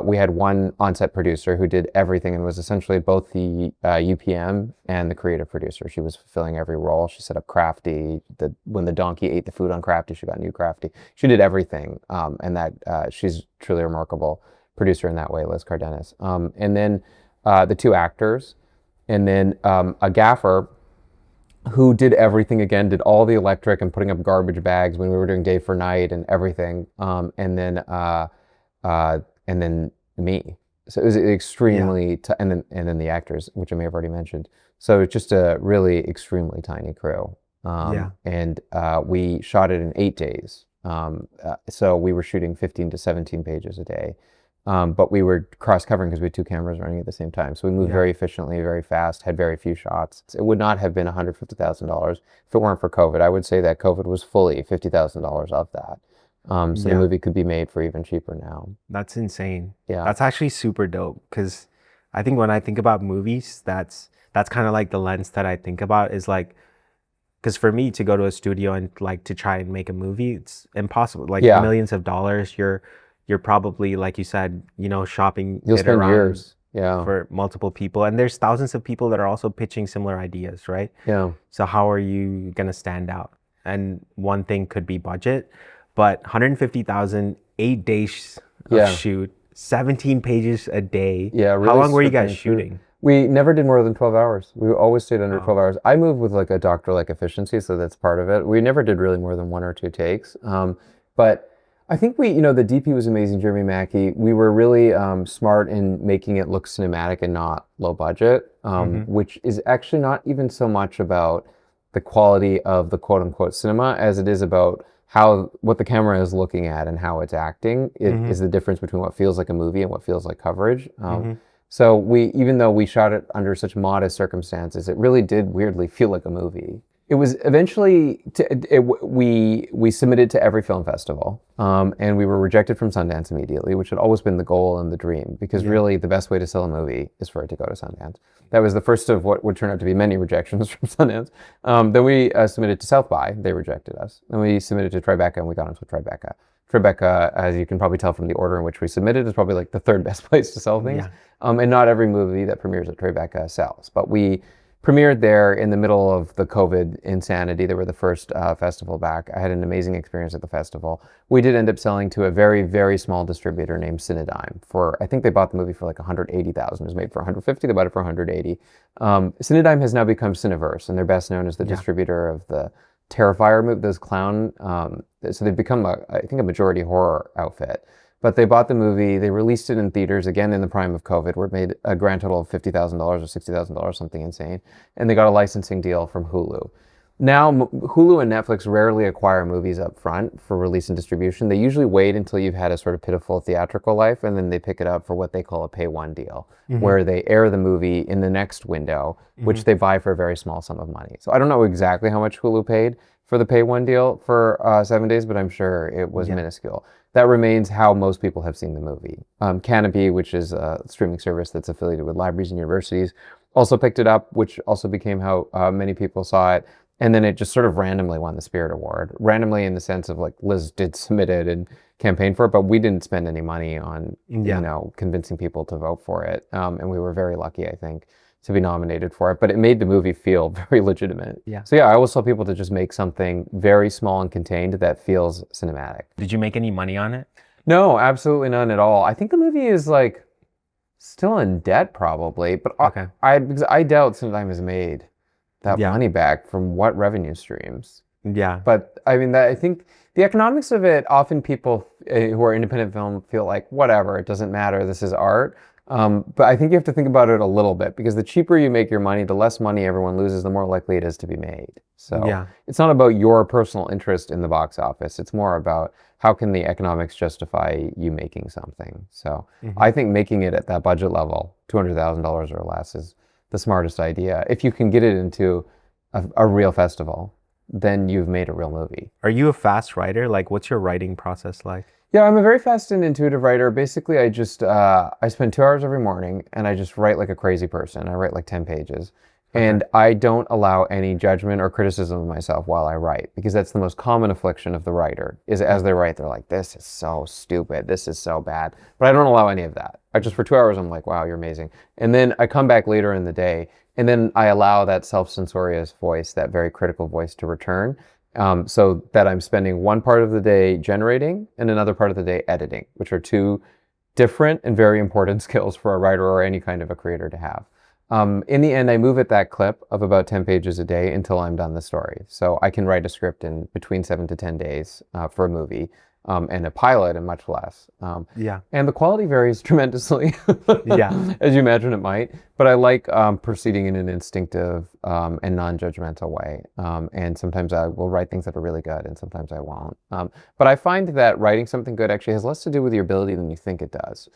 we had one on-set producer who did everything and was essentially both the UPM and the creative producer. She was fulfilling every role. She set up Crafty. When the donkey ate the food on Crafty, she got new Crafty. She did everything. And she's truly remarkable producer in that way, Liz Cardenas. And then the 2 actors, and then a gaffer who did everything again, did all the electric and putting up garbage bags when we were doing day for night and everything. And then me. So it was extremely, and then the actors, which I may have already mentioned. So it's just a really extremely tiny crew. And we shot it in 8 days. So we were shooting 15 to 17 pages a day. But we were cross-covering because we had 2 cameras running at the same time. So we moved very efficiently, very fast, had very few shots. It would not have been $150,000 if it weren't for COVID. I would say that COVID was fully $50,000 of that. So the movie could be made for even cheaper now. That's insane. Yeah. That's actually super dope because I think when I think about movies, that's kind of like the lens that I think about is like, because for me to go to a studio and like to try and make a movie, it's impossible. Like millions of dollars, you're probably, like you said, shopping You'll it spend around years for multiple people. And there's thousands of people that are also pitching similar ideas, right? Yeah. So how are you going to stand out? And one thing could be budget, but 150,000, 8 days of shoot, 17 pages a day. Yeah. Really how long were you guys shooting? We never did more than 12 hours. We always stayed under 12 hours. I moved with like a doctor-like efficiency, so that's part of it. We never did really more than 1 or 2 takes. But I think the DP was amazing, Jeremy Mackey. We were really smart in making it look cinematic and not low budget, which is actually not even so much about the quality of the quote unquote cinema as it is about what the camera is looking at and how it's acting. It is the difference between what feels like a movie and what feels like coverage. So even though we shot it under such modest circumstances, it really did weirdly feel like a movie. It was eventually, we submitted to every film festival, and we were rejected from Sundance immediately, which had always been the goal and the dream, because really the best way to sell a movie is for it to go to Sundance. That was the first of what would turn out to be many rejections from Sundance. Then we submitted to South by, they rejected us. Then we submitted to Tribeca, and we got into Tribeca. Tribeca, as you can probably tell from the order in which we submitted, is probably like the 3rd best place to sell things. And not every movie that premieres at Tribeca sells, but we premiered there in the middle of the COVID insanity. They were the first festival back. I had an amazing experience at the festival. We did end up selling to a very, very small distributor named Cinedigm for, I think they bought the movie for like 180,000. It was made for 150. They bought it for 180. Cinedigm has now become Cineverse, and they're best known as the distributor of the Terrifier movie, those clown. So they've become, I think, a majority horror outfit. But they bought the movie, they released it in theaters, again in the prime of COVID, where it made a grand total of $50,000 or $60,000, something insane. And they got a licensing deal from Hulu. Now, Hulu and Netflix rarely acquire movies up front for release and distribution. They usually wait until you've had a sort of pitiful theatrical life, and then they pick it up for what they call a pay-one deal, where they air the movie in the next window, which they buy for a very small sum of money. So I don't know exactly how much Hulu paid for the pay-one deal for 7 days, but I'm sure it was minuscule. That remains how most people have seen the movie. Canopy, which is a streaming service that's affiliated with libraries and universities, also picked it up, which also became how many people saw it. And then it just sort of randomly won the Spirit Award. Randomly in the sense of like Liz did submit it and campaign for it, but we didn't spend any money on convincing people to vote for it. And we were very lucky, I think, to be nominated for it, but it made the movie feel very legitimate. Yeah. So I always tell people to just make something very small and contained that feels cinematic. Did you make any money on it? No, absolutely none at all. I think the movie is like still in debt probably, but because I doubt Cinedigm has made that money back from what revenue streams. Yeah. But I mean, I think the economics of it, often people who are independent film feel like, whatever, it doesn't matter, this is art. But I think you have to think about it a little bit, because the cheaper you make your money, the less money everyone loses, the more likely it is to be made. So it's not about your personal interest in the box office. It's more about how can the economics justify you making something. So I think making it at that budget level, $200,000 or less, is the smartest idea. If you can get it into a real festival, then you've made a real movie. Are you a fast writer? Like, what's your writing process like? Yeah, I'm a very fast and intuitive writer. Basically, I just, I spend 2 hours every morning and I just write like a crazy person. I write like 10 pages. And I don't allow any judgment or criticism of myself while I write, because that's the most common affliction of the writer, is as they write, they're like, this is so stupid, this is so bad. But I don't allow any of that. I just, for 2 hours, I'm like, wow, you're amazing. And then I come back later in the day, and then I allow that self-censorious voice, that very critical voice, to return. So that I'm spending one part of the day generating and another part of the day editing, which are two different and very important skills for a writer or any kind of a creator to have. In the end, I move at that clip of about 10 pages a day until I'm done the story. So I can write a script in between 7 to 10 days for a movie, and a pilot in much less. And the quality varies tremendously, as you imagine it might. But I like proceeding in an instinctive and non-judgmental way. And sometimes I will write things that are really good, and sometimes I won't. But I find that writing something good actually has less to do with your ability than you think it does.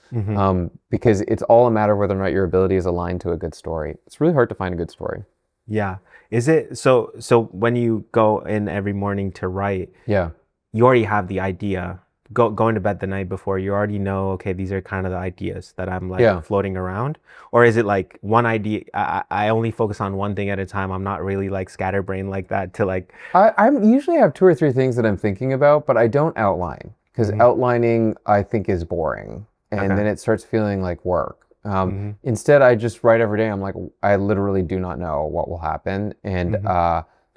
Because it's all a matter of whether or not your ability is aligned to a good story. It's really hard to find a good story. Yeah. Is it so when you go in every morning to write, you already have the idea going to bed the night before? You already know, okay, these are kind of the ideas that I'm like floating around? Or is it like one idea, I only focus on one thing at a time? I'm not really like scatterbrain like that to like... I usually have 2 or 3 things that I'm thinking about, but I don't outline, because outlining I think is boring, and then it starts feeling like work. Instead, I just write every day. I'm like, I literally do not know what will happen. And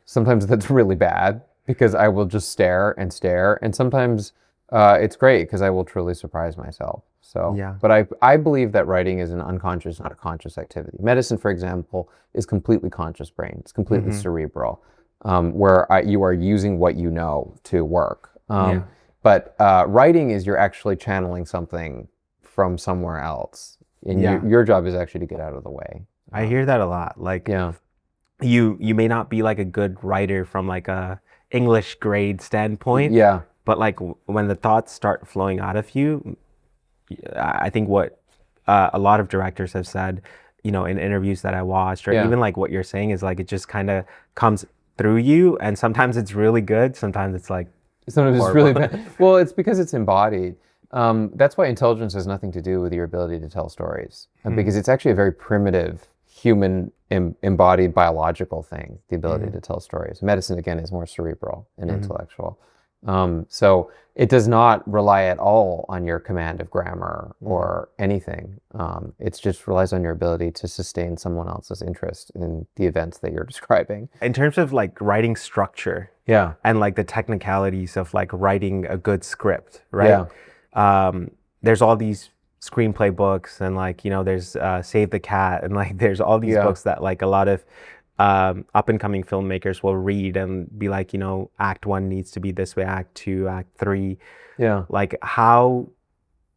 sometimes that's really bad, because I will just stare, and sometimes it's great because I will truly surprise myself. So, but I believe that writing is an unconscious, not a conscious activity. Medicine, for example, is completely conscious brain. It's completely cerebral, where you are using what you know to work. But writing is you're actually channeling something from somewhere else, and your job is actually to get out of the way. I hear that a lot. Like, you may not be like a good writer from like a English grade standpoint, but like when the thoughts start flowing out of you, I think what a lot of directors have said, you know, in interviews that I watched, or even like what you're saying, is like it just kind of comes through you, and sometimes it's really good, sometimes it's like sometimes it's really bad. Well, it's because it's embodied. That's why intelligence has nothing to do with your ability to tell stories, because it's actually a very primitive human embodied biological thing, the ability to tell stories. Medicine, again, is more cerebral and intellectual. So it does not rely at all on your command of grammar or anything. It just relies on your ability to sustain someone else's interest in the events that you're describing. In terms of like writing structure Yeah. and like the technicalities of like writing a good script, right? There's all these screenplay books and like, you know, there's Save the Cat and like there's all these books that like a lot of up and coming filmmakers will read and be like, you know, act 1 needs to be this way, act 2, act 3. Yeah. Like how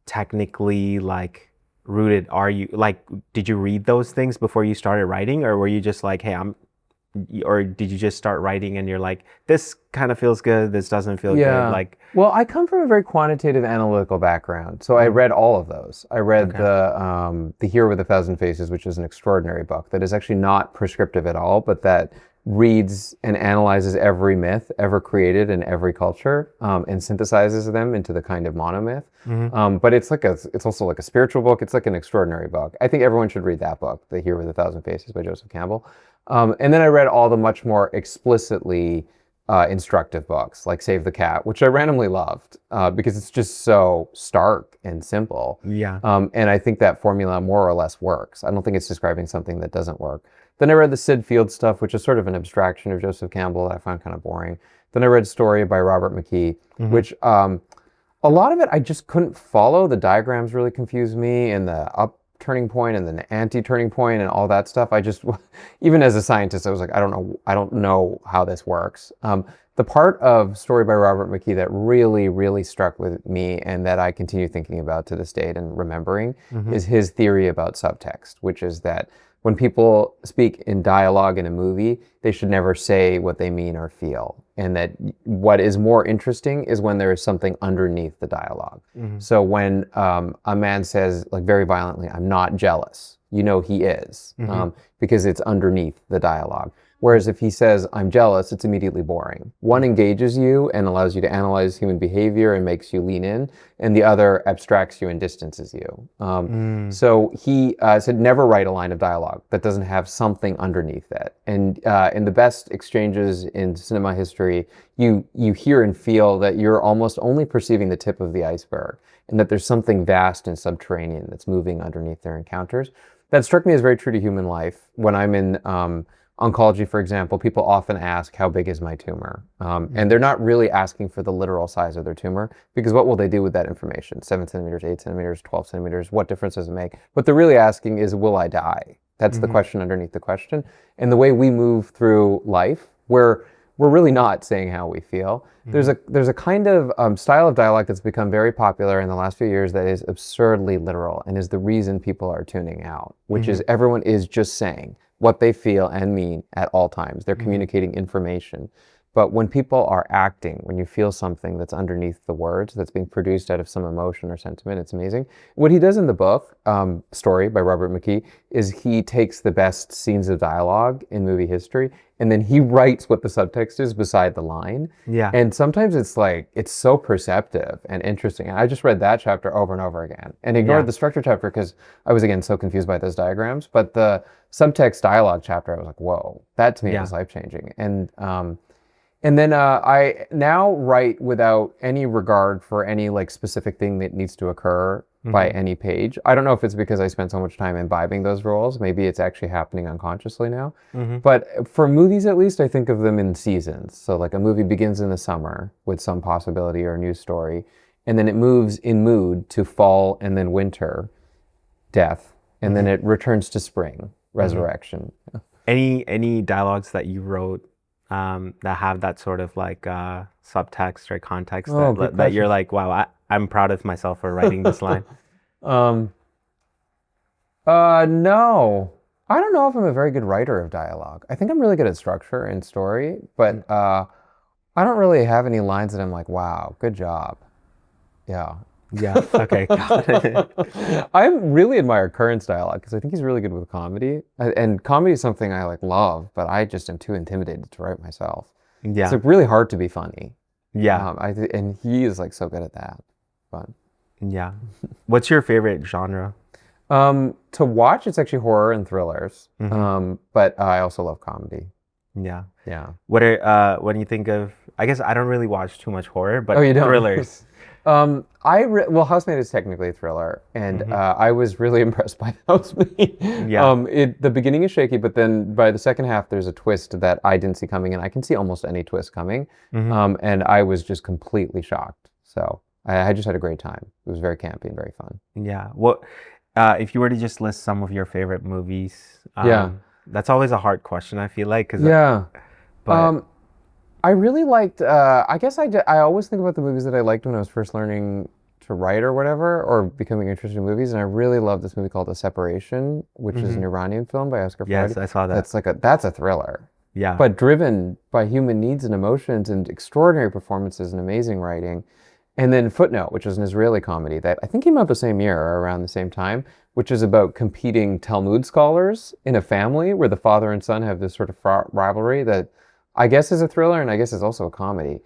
technically like rooted are you? Like, did you read those things before you started writing, or were you just like, hey, or did you just start writing and you're like, this kind of feels good, this doesn't feel good? Like, well, I come from a very quantitative analytical background, so I read all of those. I read the Hero with a Thousand Faces, which is an extraordinary book that is actually not prescriptive at all, but that reads and analyzes every myth ever created in every culture, and synthesizes them into the kind of monomyth. But it's also like a spiritual book. It's like an extraordinary book. I think everyone should read that book, The Hero with a Thousand Faces by Joseph Campbell. And then I read all the much more explicitly instructive books, like Save the Cat, which I randomly loved because it's just so stark and simple. And I think that formula more or less works. I don't think it's describing something that doesn't work. Then I read the Sid Field stuff, which is sort of an abstraction of Joseph Campbell that I found kind of boring. Then I read Story by Robert McKee, which a lot of it I just couldn't follow. The diagrams really confused me, and the up turning point and the anti-turning point and all that stuff. I just, even as a scientist, I was like, I don't know how this works. The part of Story by Robert McKee that really, really struck with me and that I continue thinking about to this date and remembering is his theory about subtext, which is that when people speak in dialogue in a movie, they should never say what they mean or feel. And that what is more interesting is when there is something underneath the dialogue. So when a man says, like very violently, I'm not jealous, you know he is, because it's underneath the dialogue. Whereas if he says, I'm jealous, it's immediately boring. One engages you and allows you to analyze human behavior and makes you lean in, and the other abstracts you and distances you. So he said, never write a line of dialogue that doesn't have something underneath it. And in the best exchanges in cinema history, you hear and feel that you're almost only perceiving the tip of the iceberg, and that there's something vast and subterranean that's moving underneath their encounters. That struck me as very true to human life. When I'm in oncology, for example, people often ask, how big is my tumor? And they're not really asking for the literal size of their tumor, because what will they do with that information? 7 centimeters, 8 centimeters, 12 centimeters, what difference does it make? What they're really asking is, will I die? That's the question underneath the question. And the way we move through life, we're really not saying how we feel. There's a kind of style of dialogue that's become very popular in the last few years that is absurdly literal and is the reason people are tuning out, which is everyone is just saying what they feel and mean at all times. They're communicating information. But when people are acting, when you feel something that's underneath the words, that's being produced out of some emotion or sentiment, it's amazing. What he does in the book, Story by Robert McKee, is he takes the best scenes of dialogue in movie history, and then he writes what the subtext is beside the line. And sometimes it's like, it's so perceptive and interesting. And I just read that chapter over and over again and ignored the structure chapter because I was, again, so confused by those diagrams. But the subtext dialogue chapter, I was like, whoa, that to me was life-changing. And then I now write without any regard for any like specific thing that needs to occur by any page. I don't know if it's because I spent so much time imbibing those roles. Maybe it's actually happening unconsciously now. But for movies, at least, I think of them in seasons. So like a movie begins in the summer with some possibility or news story, and then it moves in mood to fall and then winter, death, and then it returns to spring, resurrection. Any dialogues that you wrote that have that sort of like subtext or context that you're like, wow, I'm proud of myself for writing this line? No. I don't know if I'm a very good writer of dialogue. I think I'm really good at structure and story, but I don't really have any lines that I'm like, wow, good job. Yeah. Okay, got it. I really admire Current's dialogue because I think he's really good with comedy. And comedy is something I like love, but I just am too intimidated to write myself. It's like really hard to be funny. And he is like so good at that. But what's your favorite genre? To watch, it's actually horror and thrillers. But I also love comedy. Yeah. Yeah. What are when you think of, I guess I don't really watch too much horror, Oh, but you don't? thrillers. Well, Housemaid is technically a thriller, and Hmm. I was really impressed by Housemaid. Yeah. The beginning is shaky, but then by the second half, there's a twist that I didn't see coming, and I can see almost any twist coming. Hmm. And I was just completely shocked. So I just had a great time. It was very campy and very fun. Yeah. If you were to just list some of your favorite movies, Yeah, that's always a hard question, I feel like, yeah. but Um, I really liked. I guess I always think about the movies that I liked when I was first learning to write or whatever, or becoming interested in movies. And I really love this movie called The Separation, which is an Mhm. Iranian film by Oscar Yes, Farhadi. I saw that. That's a thriller, Yeah. but driven by human needs and emotions and extraordinary performances and amazing writing. And then Footnote, which is an Israeli comedy that I think came out the same year or around the same time, which is about competing Talmud scholars in a family where the father and son have this sort of rivalry that I guess is a thriller and I guess is also a comedy.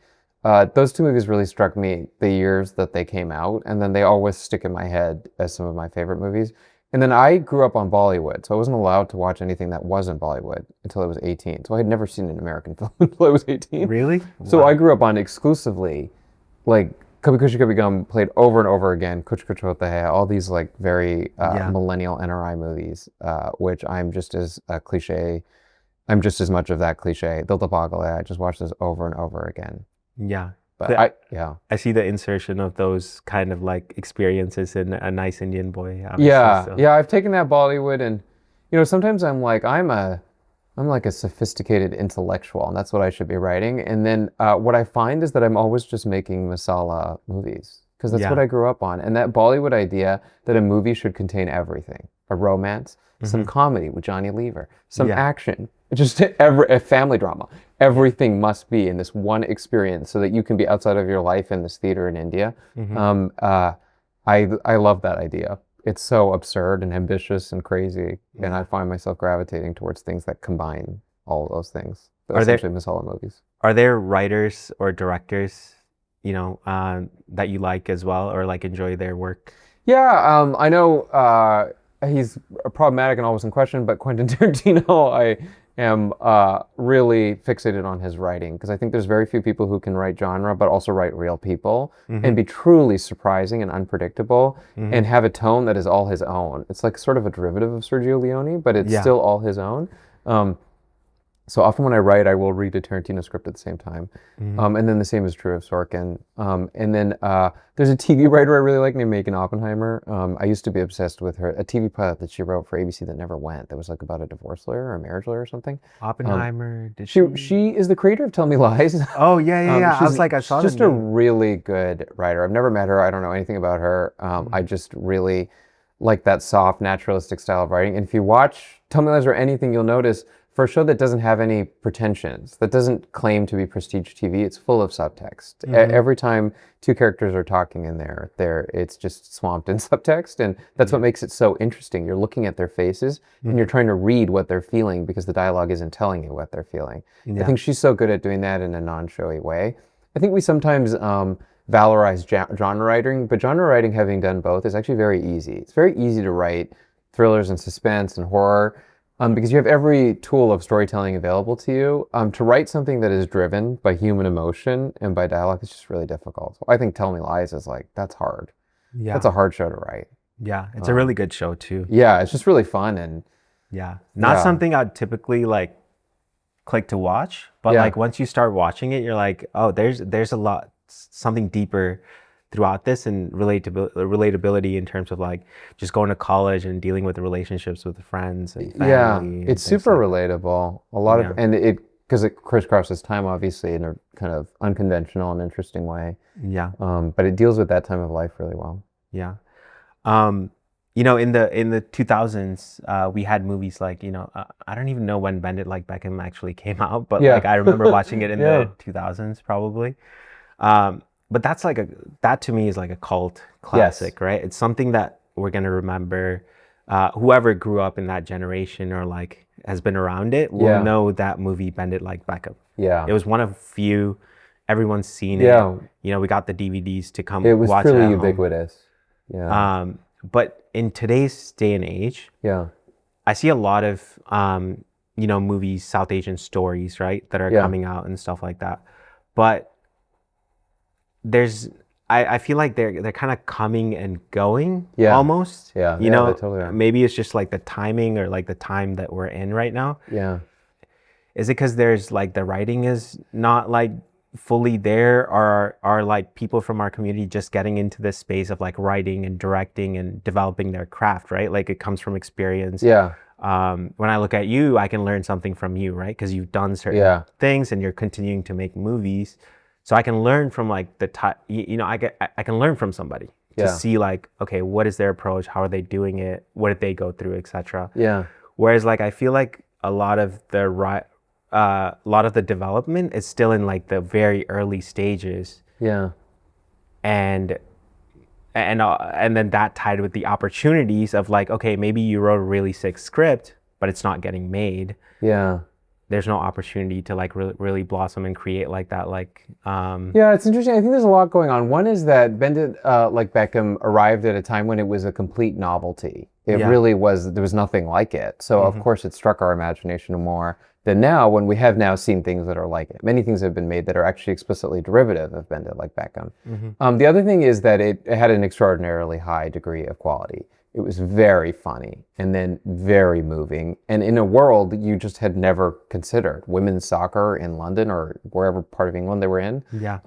Those two movies really struck me the years that they came out, and then they always stick in my head as some of my favorite movies. And then I grew up on Bollywood, so I wasn't allowed to watch anything that wasn't Bollywood until I was 18. So I had never seen an American film until I was 18. Really? So I Wow. grew up on exclusively like Kabhi Khushi Kabhie Gham played over and over again, Kuch Kuch Hota Hai, all these like very Yeah. millennial NRI movies, which I'm just as much of that cliche. Dil To Pagal Hai, I just watched this over and over again. Yeah. But The, yeah. I see the insertion of those kind of like experiences in A Nice Indian Boy, obviously. Yeah, So, yeah, I've taken that Bollywood and sometimes I'm like I'm like a sophisticated intellectual and that's what I should be writing. And then what I find is that I'm always just making masala movies because that's what yeah. I grew up on. And that Bollywood idea that a movie should contain everything, a romance, some Hmm. comedy with Johnny Lever, some Yeah. action, just a family drama. Everything must be in this one experience so that you can be outside of your life in this theater in India. Hmm. Um, uh, I love that idea. It's so absurd and ambitious and crazy, and I Yeah. find myself gravitating towards things that combine all of those things. But Are there essentially, Masala movies. are there writers or directors, that you like as well or like enjoy their work? Yeah, I know he's problematic and always in question, but Quentin Tarantino, I am really fixated on his writing because I think there's very few people who can write genre but also write real people Hmm. and be truly surprising and unpredictable Hmm. and have a tone that is all his own. It's like sort of a derivative of Sergio Leone, but it's Yeah. still all his own. Um, So often when I write, I will read a Tarantino script at the same time. Hmm. And then the same is true of Sorkin. And then there's a TV writer I really like named Megan Oppenheimer. I used to be obsessed with her, a TV pilot that she wrote for ABC that never went, that was like about a divorce lawyer or a marriage lawyer or something. Oppenheimer, did She is the creator of Tell Me Lies. Oh, yeah, yeah, yeah. I was like, I She's saw the just a name. really good writer. I've never met her. I don't know anything about her. I just really like that soft, naturalistic style of writing. And if you watch Tell Me Lies or anything, you'll notice for a show that doesn't have any pretensions, that doesn't claim to be prestige TV, it's full of subtext. Every time two characters are talking in there, it's just swamped in subtext, and that's what makes it so interesting. You're looking at their faces, and you're trying to read what they're feeling because the dialogue isn't telling you what they're feeling. I Yeah. think she's so good at doing that in a non-showy way. I think we sometimes valorize genre writing, but genre writing, having done both, is actually very easy. It's very easy to write thrillers and suspense and horror because you have every tool of storytelling available to you. To write something that is driven by human emotion and by dialogue is just really difficult. So I think Tell Me Lies is like, that's hard. Yeah. That's a hard show to write. Yeah. It's a really good show too. Yeah, it's just really fun and Yeah. Not Yeah. something I'd typically like click to watch, but Yeah. like once you start watching it, you're like, oh, there's a lot, something deeper throughout this, and relatability in terms of like just going to college and dealing with the relationships with friends and yeah, family and it's things super like relatable. A lot Yeah. of and it because it crisscrosses time obviously in a kind of unconventional and interesting way. that. Yeah. But it deals with that time of life really well. Yeah. In the 2000s, we had movies like, I don't even know when Bend It Like Beckham actually came out, but Yeah. like I remember watching it in Yeah. the 2000s probably. But that to me is like a cult classic, right? It's something that we're gonna remember. Whoever grew up in that generation or like has been around it will Yeah. know that movie Bend It Like Beckham. Yeah. It was one of few. Everyone's seen Yeah. it. We got the DVDs to come It was watch it truly at home. ubiquitous. Yeah. But in today's day and age, Yeah. I see a lot of movies, South Asian stories, right, that are Yeah. coming out and stuff like that. But there's I feel like they're kind of coming and going Yeah. almost. Yeah. You Yeah, they know, totally are. maybe it's just like the timing or like the time that we're in right now. Yeah. Is it because there's like the writing is not like fully there, or are like people from our community just getting into this space of like writing and directing and developing their craft, right? Like it comes from experience. Yeah. When I look at you, I can learn something from you, right? Because you've done certain Yeah. things and you're continuing to make movies. So I can learn from like the type, I can learn from somebody to Yeah. see like, okay, what is their approach? How are they doing it? What did they go through, etc. Yeah. Whereas like I feel like a lot of the development is still in like the very early stages, Yeah. and then that tied with the opportunities of like, okay, maybe you wrote a really sick script, but it's not getting made. Yeah. There's no opportunity to like really blossom and create like that. Yeah, it's interesting. I think there's a lot going on. One is that Bend It Like Beckham arrived at a time when it was a complete novelty. It Yeah. really was, there was nothing like it. So of course it struck our imagination more than now when we have now seen things that are like it. Many things have been made that are actually explicitly derivative of Bend It Like Beckham. The other thing is that it had an extraordinarily high degree of quality. It was very funny and then very moving, and in a world you just had never considered. Women's soccer in London or wherever part of England they were in. Yeah.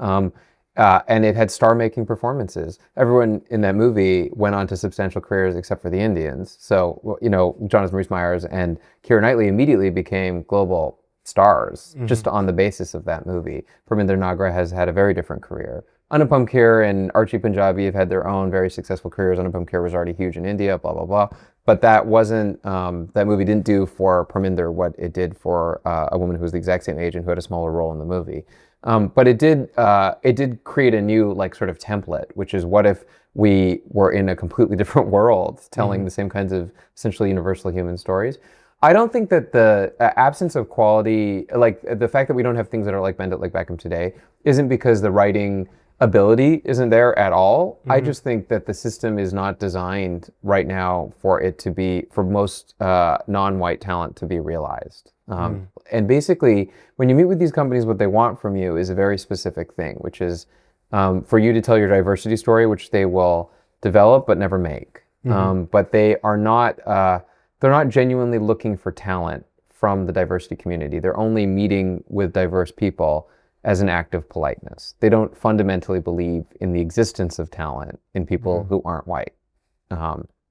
And it had star-making performances. Everyone in that movie went on to substantial careers except for the Indians. So, Jonathan Rhys-Meyers and Keira Knightley immediately became global stars just on the basis of that movie. Parminder Nagra has had a very different career. Anupam Kher and Archie Punjabi have had their own very successful careers. Anupam Kher was already huge in India, blah, blah, blah. But that wasn't, that movie didn't do for Parminder what it did for a woman who was the exact same age and who had a smaller role in the movie. But it did create a new like sort of template, which is what if we were in a completely different world telling the same kinds of essentially universal human stories. I don't think that the absence of quality, like the fact that we don't have things that are like Bend It Like Beckham today, isn't because the writing ability isn't there at all. I just think that the system is not designed right now for it to be, for most non-white talent to be realized. And basically, when you meet with these companies, what they want from you is a very specific thing, which is for you to tell your diversity story, which they will develop but never make. But they're not genuinely looking for talent from the diversity community. They're only meeting with diverse people as an act of politeness. They don't fundamentally believe in the existence of talent in people who aren't white,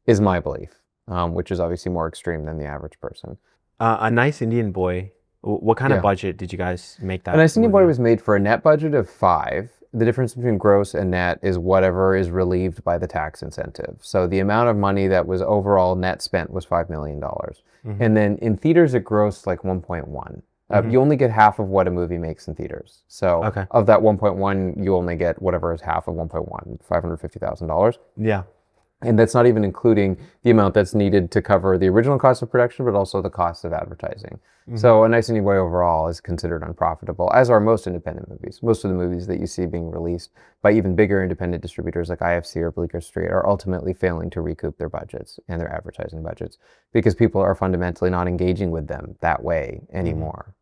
is my belief, which is obviously more extreme than the average person. A Nice Indian Boy. What kind Yeah. of budget did you guys make that? A Nice Indian Boy movie was made for a net budget of 5. The difference between gross and net is whatever is relieved by the tax incentive. So the amount of money that was overall net spent was $5 million. And then in theaters, it grossed like 1.1. You only get half of what a movie makes in theaters. So Okay. of that 1.1, you only get whatever is half of 1.1, $550,000. Yeah. And that's not even including the amount that's needed to cover the original cost of production, but also the cost of advertising. So A Nice Indian Boy overall is considered unprofitable, as are most independent movies. Most of the movies that you see being released by even bigger independent distributors like IFC or Bleecker Street are ultimately failing to recoup their budgets and their advertising budgets because people are fundamentally not engaging with them that way anymore.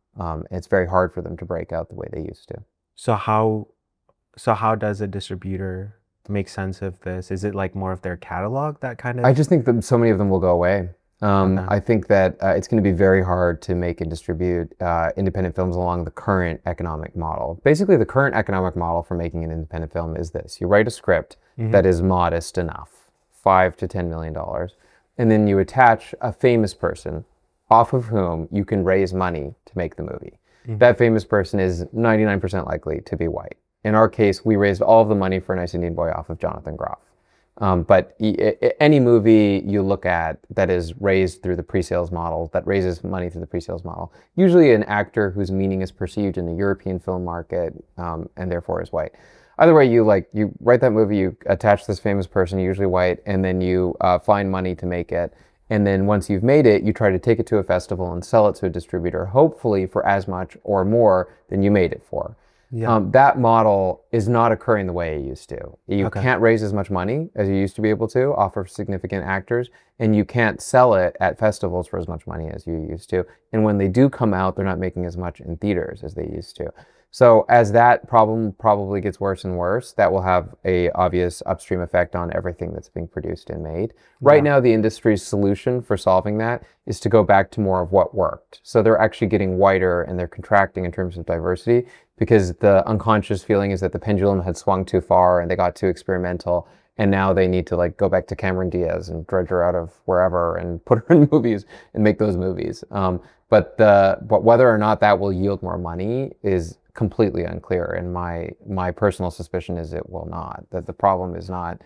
It's very hard for them to break out the way they used to. So how does a distributor make sense of this? Is it like more of their catalog that kind of? I just think that so many of them will go away. Okay. I think that it's going to be very hard to make and distribute independent films along the current economic model. Basically, the current economic model for making an independent film is this. You write a script that is modest enough, $5 to $10 million, and then you attach a famous person off of whom you can raise money to make the movie. That famous person is 99% likely to be white. In our case, we raised all of the money for A Nice Indian Boy off of Jonathan Groff. But any movie you look at that is raised through the pre-sales model, that raises money through the pre-sales model, usually an actor whose meaning is perceived in the European film market and therefore is white. Either way, you write that movie, you attach this famous person, usually white, and then you find money to make it. And then once you've made it, you try to take it to a festival and sell it to a distributor, hopefully for as much or more than you made it for. Yeah. That model is not occurring the way it used to. You Okay. can't raise as much money as you used to be able to, offer significant actors, and you can't sell it at festivals for as much money as you used to. And when they do come out, they're not making as much in theaters as they used to. So as that problem probably gets worse and worse, that will have a obvious upstream effect on everything that's being produced and made. Right Yeah. now, the industry's solution for solving that is to go back to more of what worked. So they're actually getting whiter and they're contracting in terms of diversity because the unconscious feeling is that the pendulum had swung too far and they got too experimental. And now they need to like go back to Cameron Diaz and dredge her out of wherever and put her in movies and make those movies. But whether or not that will yield more money is completely unclear. And my personal suspicion is it will not. That the problem is not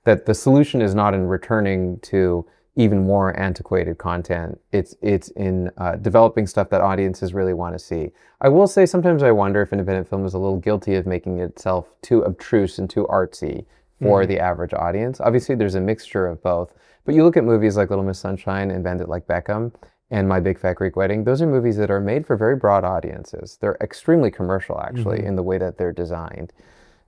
that the solution is not in returning to even more antiquated content. It's in developing stuff that audiences really want to see. I will say sometimes I wonder if independent film is a little guilty of making itself too abstruse and too artsy for the average audience. Obviously, there's a mixture of both. But you look at movies like Little Miss Sunshine and Bend It Like Beckham and My Big Fat Greek Wedding. Those are movies that are made for very broad audiences. They're extremely commercial, actually, in the way that they're designed.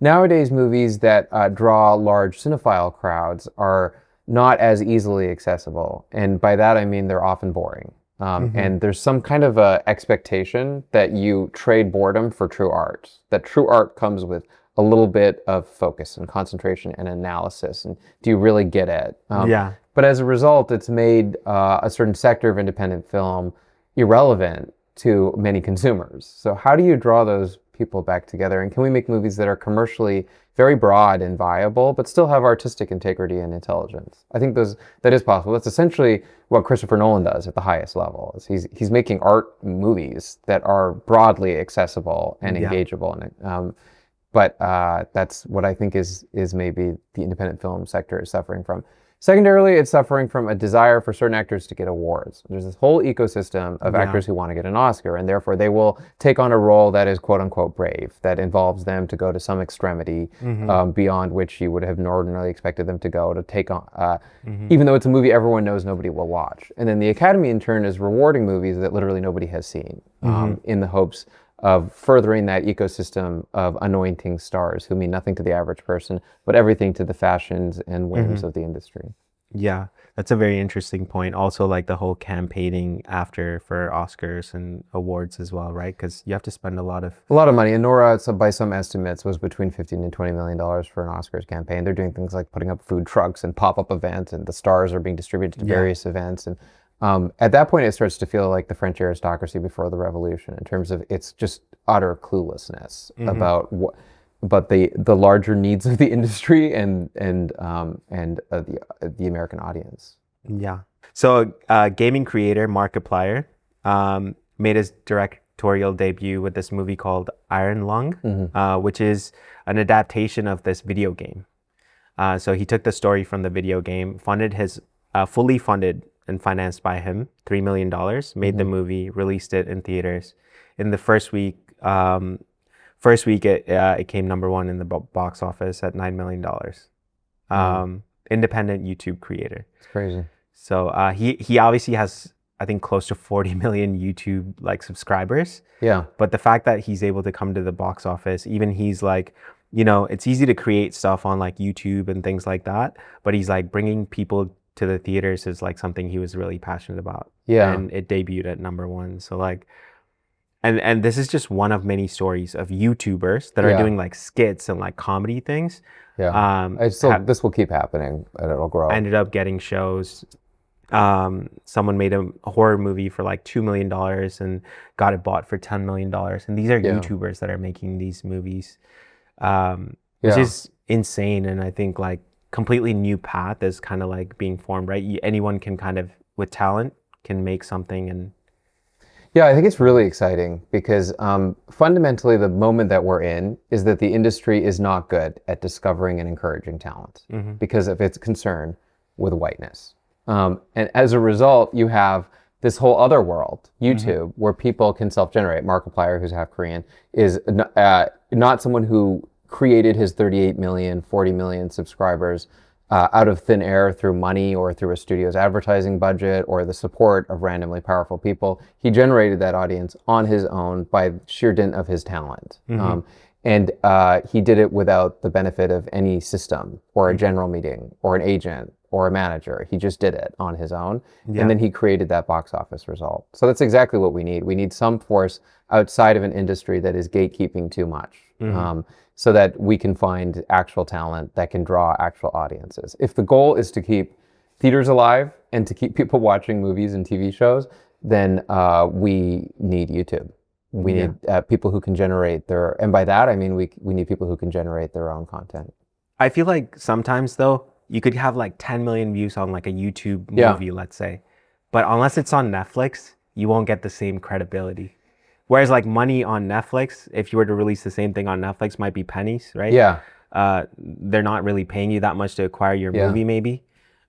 Nowadays, movies that draw large cinephile crowds are not as easily accessible. And by that, I mean they're often boring. And there's some kind of a expectation that you trade boredom for true art, that true art comes with a little bit of focus and concentration and analysis. And do you really get it? Yeah. But as a result, it's made a certain sector of independent film irrelevant to many consumers. So how do you draw those people back together? And can we make movies that are commercially very broad and viable, but still have artistic integrity and intelligence? I think that is possible. That's essentially what Christopher Nolan does at the highest level. Is he's making art movies that are broadly accessible and engageable. But that's what I think is maybe the independent film sector is suffering from. Secondarily, it's suffering from a desire for certain actors to get awards. There's this whole ecosystem of actors who want to get an Oscar, and therefore they will take on a role that is quote unquote brave, that involves them to go to some extremity beyond which you would have ordinarily expected them to go to take on, even though it's a movie everyone knows nobody will watch. And then the Academy in turn is rewarding movies that literally nobody has seen in the hopes of furthering that ecosystem of anointing stars who mean nothing to the average person, but everything to the fashions and whims of the industry. Yeah, that's a very interesting point. Also, like the whole campaigning after for Oscars and awards as well, right? Because you have to spend a lot of money. And Nora, by some estimates, was between $15 and $20 million for an Oscars campaign. They're doing things like putting up food trucks and pop-up events, and the stars are being distributed to various events. And at that point, it starts to feel like the French aristocracy before the revolution in terms of its just utter cluelessness about the larger needs of the industry and the American audience. Yeah. So gaming creator Markiplier made his directorial debut with this movie called Iron Lung, which is an adaptation of this video game. So he took the story from the video game, funded his fully funded and financed by him, $3 million, made the movie, released it in theaters. In the first week, it came number one in the box office at $9 million. Independent YouTube creator. It's crazy. So he obviously has, I think, close to 40 million YouTube like subscribers. Yeah. But the fact that he's able to come to the box office, even he's like, you know, it's easy to create stuff on like YouTube and things like that, but he's like bringing people to the theaters is like something he was really passionate about. Yeah. And it debuted at number one. So like, and this is just one of many stories of YouTubers that are doing like skits and like comedy things. Yeah. This will keep happening and it'll grow. Ended up getting shows. Someone made a horror movie for like $2 million and got it bought for $10 million. And these are YouTubers that are making these movies, which is insane. And I think like completely new path is kind of like being formed, right? Anyone can kind of, with talent, can make something. And yeah, I think it's really exciting because fundamentally the moment that we're in is that the industry is not good at discovering and encouraging talent because of its concern with whiteness. And as a result, you have this whole other world, YouTube, where people can self-generate. Markiplier, who's half Korean, is not someone who created his 38 million, 40 million subscribers out of thin air through money or through a studio's advertising budget or the support of randomly powerful people. He generated that audience on his own by sheer dint of his talent. And he did it without the benefit of any system or a general meeting or an agent or a manager. He just did it on his own. Yeah. And then he created that box office result. So that's exactly what we need. We need some force outside of an industry that is gatekeeping too much. So that we can find actual talent that can draw actual audiences. If the goal is to keep theaters alive and to keep people watching movies and TV shows, then we need YouTube. We need people who can generate their, and by that I mean we need people who can generate their own content. I feel like sometimes though, you could have like 10 million views on like a YouTube movie, let's say, but unless it's on Netflix, you won't get the same credibility. Whereas like money on Netflix, if you were to release the same thing on Netflix, might be pennies, right? Yeah. They're not really paying you that much to acquire your movie maybe.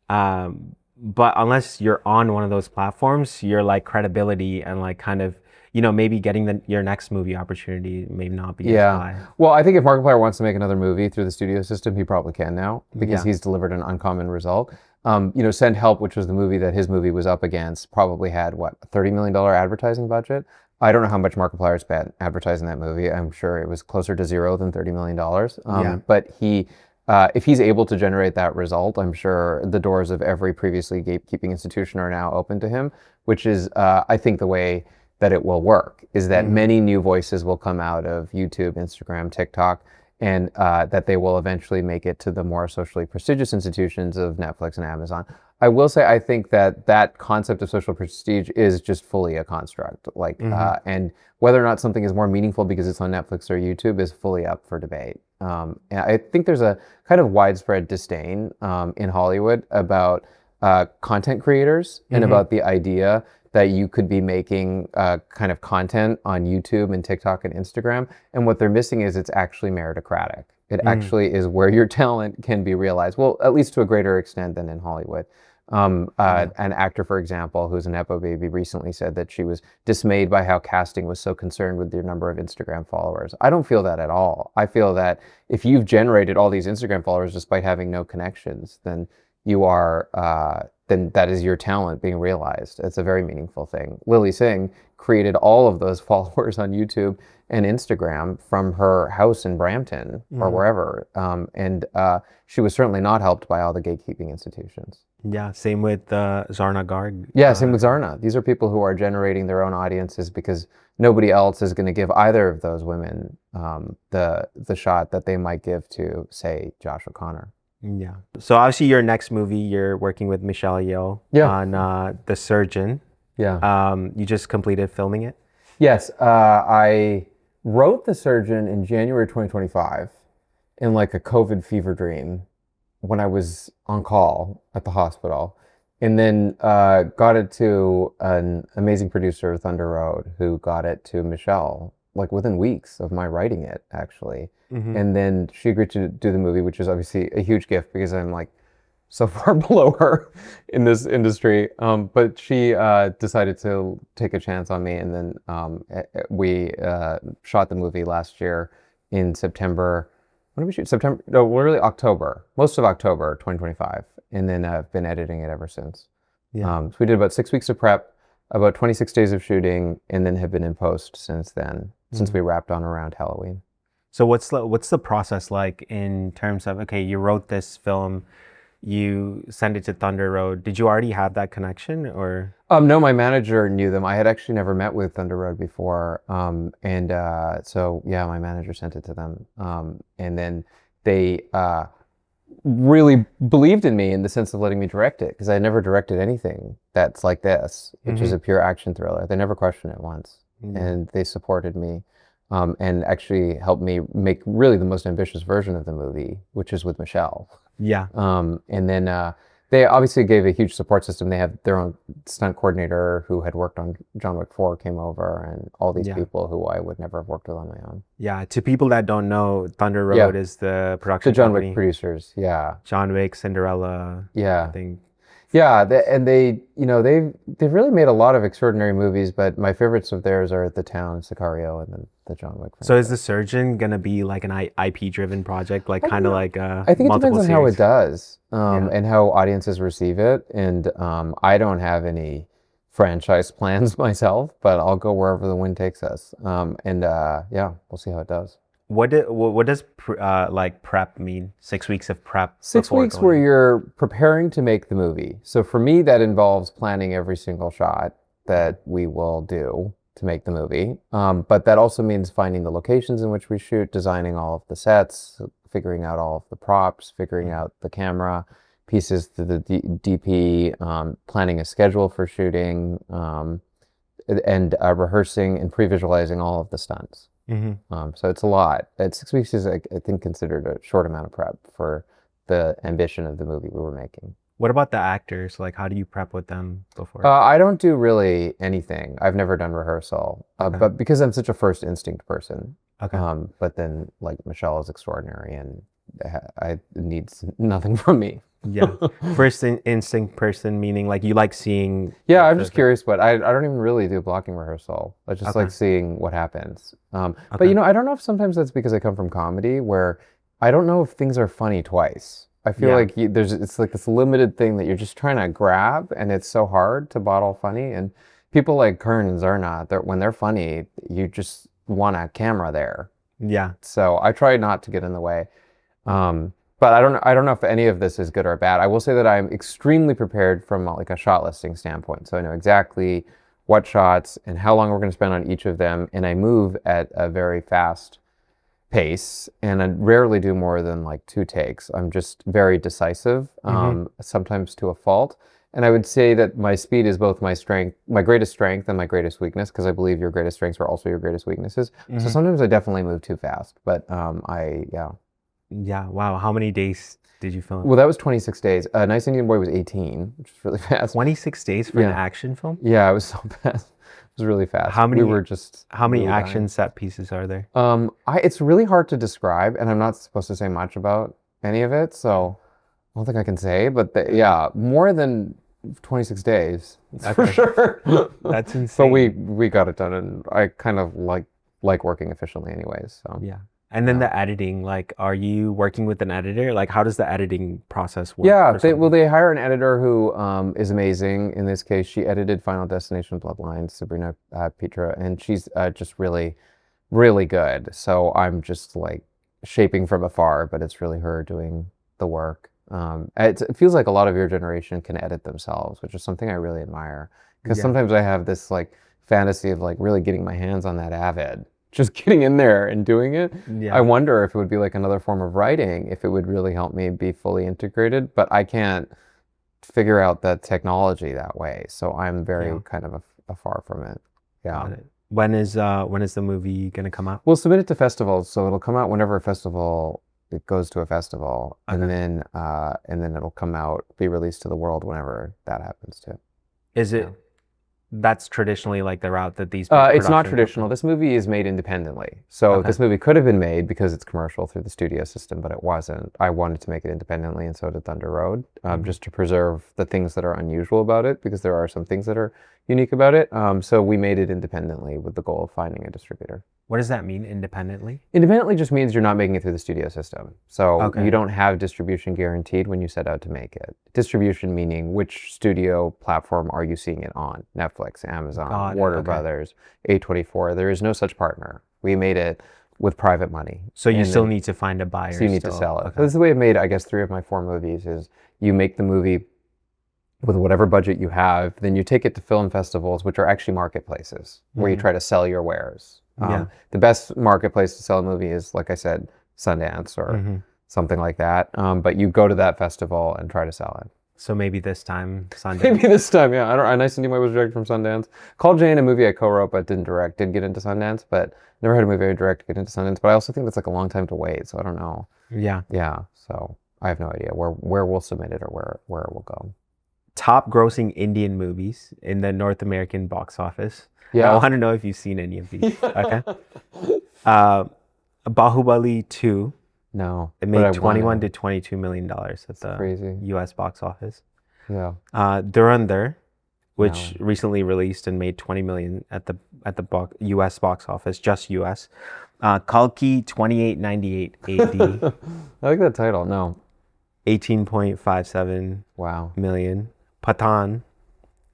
But unless you're on one of those platforms, your like credibility and like kind of, you know, maybe getting your next movie opportunity may not be as high. Well, I think if Markiplier wants to make another movie through the studio system, he probably can now because he's delivered an uncommon result. You know, Send Help, which was the movie that his movie was up against, probably had, what, a $30 million advertising budget? I don't know how much Markiplier spent advertising that movie. I'm sure it was closer to zero than $30 million. But if he's able to generate that result, I'm sure the doors of every previously gatekeeping institution are now open to him, which is, I think, the way that it will work, is that many new voices will come out of YouTube, Instagram, TikTok, and that they will eventually make it to the more socially prestigious institutions of Netflix and Amazon. I will say, I think that that concept of social prestige is just fully a construct. Like, and whether or not something is more meaningful because it's on Netflix or YouTube is fully up for debate. And I think there's a kind of widespread disdain in Hollywood about content creators and about the idea that you could be making kind of content on YouTube and TikTok and Instagram. And what they're missing is it's actually meritocratic. It actually is where your talent can be realized. Well, at least to a greater extent than in Hollywood. An actor, for example, who's a Nepo baby, recently said that she was dismayed by how casting was so concerned with your number of Instagram followers. I don't feel that at all. I feel that if you've generated all these Instagram followers despite having no connections, then you are, then that is your talent being realized. It's a very meaningful thing. Lily Singh created all of those followers on YouTube and Instagram from her house in Brampton or wherever. And she was certainly not helped by all the gatekeeping institutions. Yeah, same with Zarna Garg. Yeah, same with Zarna. These are people who are generating their own audiences because nobody else is going to give either of those women the shot that they might give to, say, Josh O'Connor. Yeah. So obviously your next movie, you're working with Michelle Yeoh on The Surgeon. Yeah. You just completed filming it? Yes. I wrote The Surgeon in January 2025 in like a COVID fever dream when I was on call at the hospital, and then got it to an amazing producer, Thunder Road, who got it to Michelle like within weeks of my writing it, actually. And then she agreed to do the movie, which is obviously a huge gift because I'm like so far below her in this industry. But she decided to take a chance on me, and then we shot the movie last year in September. When did we shoot? September? No, really October. Most of October 2025, and then I've been editing it ever since. So we did about 6 weeks of prep, about 26 days of shooting, and then have been in post since then. Since we wrapped on around Halloween. So what's the process like in terms of, okay, you wrote this film, you sent it to Thunder Road. Did you already have that connection, or? No, my manager knew them. I had actually never met with Thunder Road before. So yeah, my manager sent it to them. And then they really believed in me in the sense of letting me direct it, because I never directed anything that's like this, which is a pure action thriller. They never questioned it once. And they supported me and actually helped me make really the most ambitious version of the movie, which is with Michelle. Yeah. And then they obviously gave a huge support system. They have their own stunt coordinator who had worked on John Wick 4 came over, and all these people who I would never have worked with on my own. Yeah. To people that don't know, Thunder Road is the production The John company. Wick producers. Yeah. John Wick, Cinderella. Yeah. I think. Yeah, they've really made a lot of extraordinary movies, but my favorites of theirs are The Town, Sicario, and then the John Wick So is franchise. The Surgeon gonna be like an IP driven project, like I kind of don't like I think it depends multiple on how it series? does, Yeah. and how audiences receive it. And I don't have any franchise plans myself, but I'll go wherever the wind takes us. And yeah, we'll see how it does. What does like prep mean? 6 weeks of prep Six before weeks where going. you're preparing to make the movie. So for me, that involves planning every single shot that we will do to make the movie. But that also means finding the locations in which we shoot, designing all of the sets, figuring out all of the props, figuring Mhm. out the camera pieces to the DP, planning a schedule for shooting, and rehearsing and pre-visualizing all of the stunts. Mhm. So it's a lot. 6 weeks is, I think, considered a short amount of prep for the ambition of the movie we were making. What about the actors? Like, how do you prep with them before? I don't do really anything. I've never done rehearsal, Okay. but because I'm such a first instinct person. Okay. But then, like, Michelle is extraordinary, and I needs nothing from me. Yeah. First instinct person, meaning like you like seeing Yeah, I'm just curious, but I don't even really do blocking rehearsal. I just Okay. like seeing what happens. But Okay. I don't know if sometimes that's because I come from comedy, where I don't know if things are funny twice. I feel Yeah. like it's like this limited thing that you're just trying to grab, and it's so hard to bottle funny. And people like Kern and Zarna, when they're funny, you just want a camera there. Yeah. So I try not to get in the way. But I don't know if any of this is good or bad. I will say that I'm extremely prepared from like a shot listing standpoint. So I know exactly what shots and how long we're going to spend on each of them. And I move at a very fast pace, and I rarely do more than like 2 takes. I'm just very decisive, sometimes to a fault. And I would say that my speed is both my strength, my greatest strength, and my greatest weakness, because I believe your greatest strengths are also your greatest weaknesses. So sometimes I definitely move too fast, but yeah. Yeah. Wow. How many days did you film? Well, that was 26 days. Nice Indian Boy was 18, which is really fast. 26 days for an Yeah. action film? Yeah, it was so fast. It was really fast. How many We were just how many really action dying. set pieces are there? It's really hard to describe, and I'm not supposed to say much about any of it, so I don't think I can say. But yeah, more than 26 days, that's for Okay. sure. That's But insane. we got it done, and I kind of like working efficiently, anyways. So Yeah. And then Yeah. the editing, like, are you working with an editor? Like, how does the editing process work Yeah, for something? they hire an editor who is amazing. In this case, she edited Final Destination Bloodlines, Sabrina Petra, and she's just really, really good. So I'm just like shaping from afar, but it's really her doing the work. It feels like a lot of your generation can edit themselves, which is something I really admire. Because Yeah. sometimes I have this like fantasy of like really getting my hands on that Avid, just getting in there and doing it. I Yeah. wonder if it would be like another form of writing, if it would really help me be fully integrated, but I can't figure out the technology that way. So I'm very Yeah. kind of afar from it. Yeah. Got it. When is the movie gonna come out? We'll submit it to festivals, so it'll come out whenever a festival it goes to a festival, Okay. and then it'll come out, be released to the world whenever that happens too. Is it Yeah. that's traditionally like the route that these It's not production traditional. companies- This movie is made independently. So Okay. this movie could have been made because it's commercial through the studio system, but it wasn't. I wanted to make it independently, and so did Thunder Road, just to preserve the things that are unusual about it, because there are some things that are unique about it. So we made it independently with the goal of finding a distributor. What does that mean, independently? Independently just means you're not making it through the studio system. So Okay. you don't have distribution guaranteed when you set out to make it. Distribution meaning which studio platform are you seeing it on? Netflix, Amazon, Got it, Warner okay. Brothers, A24. There is no such partner. We made it with private money. So you And still then- need to find a buyer. So you need to still. sell it. Okay. So this is the way I've made, I guess, 3 of my 4 movies is you make the movie with whatever budget you have, then you take it to film festivals, which are actually marketplaces where you try to sell your wares. Yeah. The best marketplace to sell a movie is, like I said, Sundance or something like that. But you go to that festival and try to sell it. So maybe this time, Sunday. Maybe this time, yeah. I don't. Nice Indian Boy was directed from Sundance. Call Jane, a movie I co-wrote but didn't direct, did get into Sundance, but never had a movie I direct get into Sundance. But I also think that's like a long time to wait, so I don't know. Yeah. Yeah, so I have no idea where we'll submit it or where it will go. Top grossing Indian movies in the North American box office. Yeah. I want to know if you've seen any of these. Okay. Bahubali 2. No. It but I made wanna. 21 to 22 million dollars at the Crazy. US box office. Yeah. Durandar which No. recently released and made 20 million at the US box office, just US. Kalki 2898 AD, I like that title. No. 18.57 Wow. million. Patan,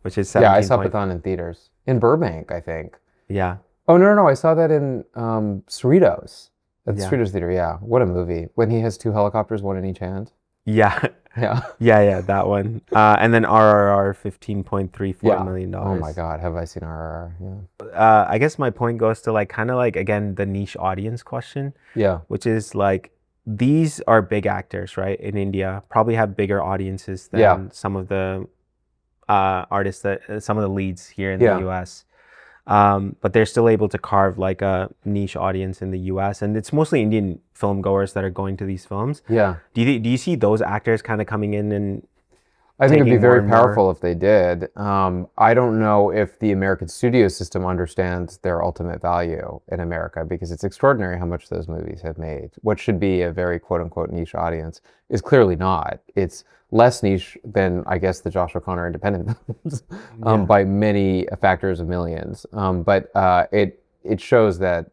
which is Yeah, I 17. saw Pathan in theaters in Burbank, I think. Yeah, Oh, no, no, no. I saw that in Cerritos at the yeah, Cerritos Theater. Yeah. What a movie. When he has two helicopters, one in each hand. yeah, Yeah. yeah, that one. And then RRR, $15.34 Yeah. million Oh my dollars. God. Have I seen RRR? Yeah. I guess my point goes to like kind of like again the niche audience question, Yeah. which is like these are big actors, right? In India, probably have bigger audiences Yeah. than some of the artists that some of the leads here in the Yeah. U.S. But they're still able to carve like a niche audience in the U.S. and it's mostly Indian film goers that are going to these films. Yeah. Do you see those actors kind of coming in and I think it'd be taking more very and more? powerful if they did. I don't know if the American studio system understands their ultimate value in America because it's extraordinary how much those movies have made. What should be a very quote unquote niche audience is clearly not. It's less niche than, I guess, the Josh O'Connor independent films Yeah, by many factors of millions. But it shows that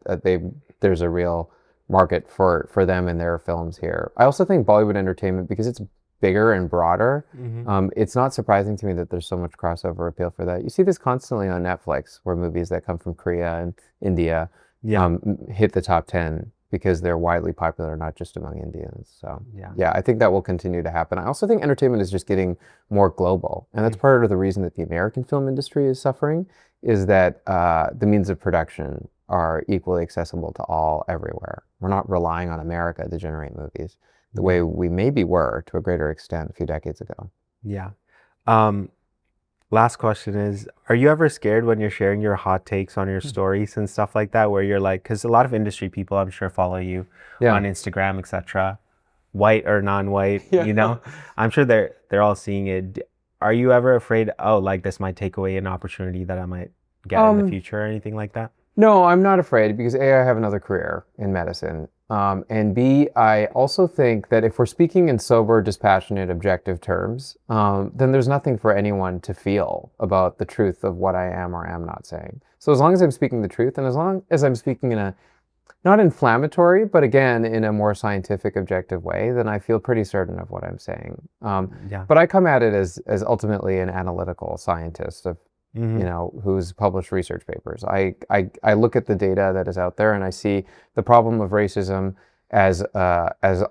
there's a real market for them and their films here. I also think Bollywood entertainment, because it's bigger and broader, hmm, it's not surprising to me that there's so much crossover appeal for that. You see this constantly on Netflix, where movies that come from Korea and India yeah, hit the top 10 because they're widely popular, not just among Indians. So, yeah, yeah, I think that will continue to happen. I also think entertainment is just getting more global. And that's part of the reason that the American film industry is suffering, is that the means of production are equally accessible to all everywhere. We're not relying on America to generate movies the yeah, way we maybe were to a greater extent a few decades ago. yeah. Um, Last question is, are you ever scared when you're sharing your hot takes on your stories and stuff like that, where you're like, because a lot of industry people I'm sure follow you Yeah. on Instagram, etc., white or non-white, Yeah. I'm sure they're all seeing it. Are you ever afraid, oh, like this might take away an opportunity that I might get in the Um, future or anything like that? no, I'm not afraid because A, I have another career in medicine. And B, I also think that if we're speaking in sober, dispassionate, objective terms, then there's nothing for anyone to feel about the truth of what I am or am not saying. So as long as I'm speaking the truth and as long as I'm speaking in a not inflammatory, but again, in a more scientific, objective way, then I feel pretty certain of what I'm saying. Yeah. But I come at it as ultimately an analytical scientist of, Hmm. who's published research papers. I look at the data that is out there and I see the problem of racism as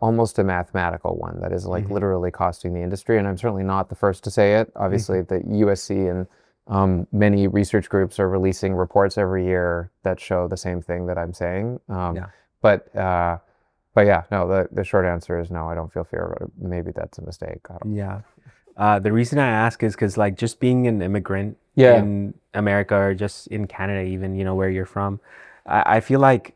almost a mathematical one that is like Hmm. literally costing the industry. And I'm certainly not the first to say it. Obviously, the USC and many research groups are releasing reports every year that show the same thing that I'm saying. Yeah. But yeah, no. The short answer is no. I don't feel fear about it. Maybe that's a mistake. I don't. Yeah. The reason I ask is because like just being an immigrant Yeah. in America or just in Canada, even, where you're from, I feel like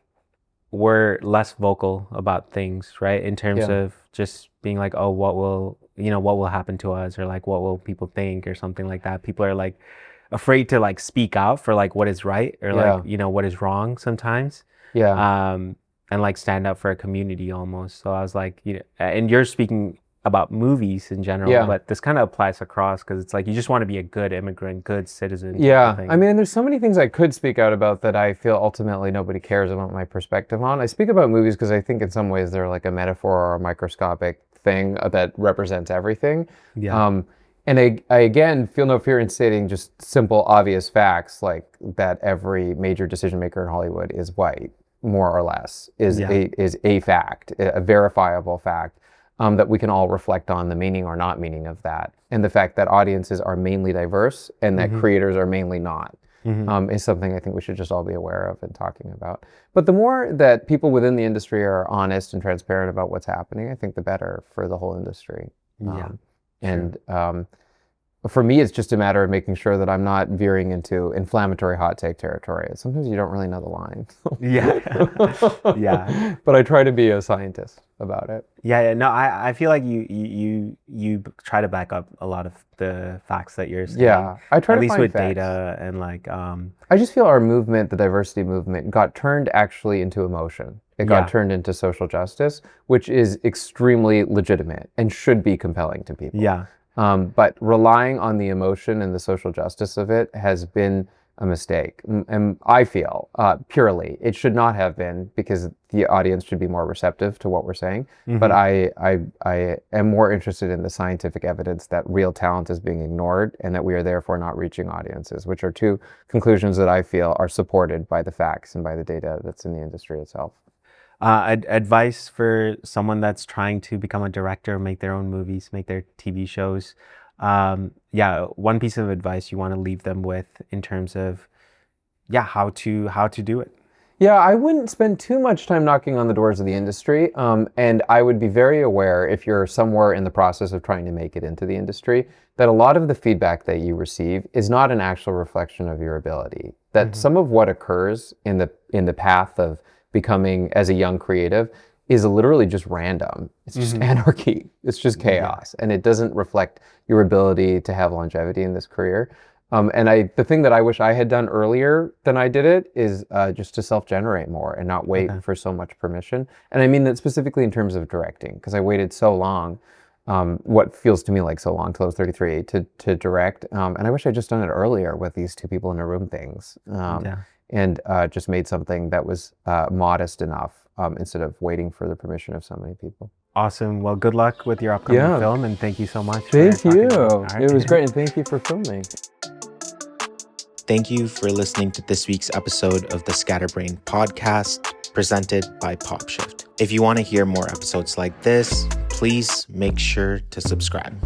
we're less vocal about things, right? In terms Yeah. of just being like, oh, what will happen to us or like what will people think or something like that. People are like afraid to like speak out for like what is right or like, Yeah. what is wrong sometimes. Yeah. And like stand up for a community almost. So I was like, and you're speaking about movies in general, Yeah. but this kind of applies across because it's like you just want to be a good immigrant, good citizen type of Yeah, thing. I mean, there's so many things I could speak out about that I feel ultimately nobody cares about my perspective on. I speak about movies because I think in some ways they're like a metaphor or a microscopic thing that represents everything. Yeah. And I again feel no fear in stating just simple, obvious facts like that every major decision maker in Hollywood is white, more or less, is Yeah. a fact, a verifiable fact. That we can all reflect on the meaning or not meaning of that. And the fact that audiences are mainly diverse and that creators are mainly not is something I think we should just all be aware of and talking about. But the more that people within the industry are honest and transparent about what's happening, I think the better for the whole industry. Yeah. And for me, it's just a matter of making sure that I'm not veering into inflammatory hot take territory. Sometimes you don't really know the line. Yeah. Yeah. But I try to be a scientist about it. Yeah. No, I feel like you try to back up a lot of the facts that you're saying. Yeah, I try At to least find with facts. data and like I just feel our movement, the diversity movement, got turned actually into emotion. It got Yeah. turned into social justice, which is extremely legitimate and should be compelling to people. yeah. But relying on the emotion and the social justice of it has been a mistake. And I feel purely it should not have been, because the audience should be more receptive to what we're saying. But I am more interested in the scientific evidence that real talent is being ignored and that we are therefore not reaching audiences, which are two conclusions that I feel are supported by the facts and by the data that's in the industry itself. Advice for someone that's trying to become a director, make their own movies, make their TV shows. One piece of advice you want to leave them with in terms of, how to do it. Yeah, I wouldn't spend too much time knocking on the doors of the industry. And I would be very aware, if you're somewhere in the process of trying to make it into the industry, that a lot of the feedback that you receive is not an actual reflection of your ability. That some of what occurs in the path of becoming as a young creative is literally just random. It's just anarchy. It's just chaos. And it doesn't reflect your ability to have longevity in this career. The thing that I wish I had done earlier than I did it is just to self-generate more and not wait for so much permission. And I mean that specifically in terms of directing, because I waited so long, what feels to me like so long, till I was 33, to direct. And I wish I'd just done it earlier with these two people in a room things. And just made something that was modest enough instead of waiting for the permission of so many people. Awesome. Well, good luck with your upcoming film, and thank you so much. Thank you. It was great, and thank you for filming. Thank you for listening to this week's episode of the Scatterbrain podcast, presented by PopShift. If you want to hear more episodes like this, please make sure to subscribe.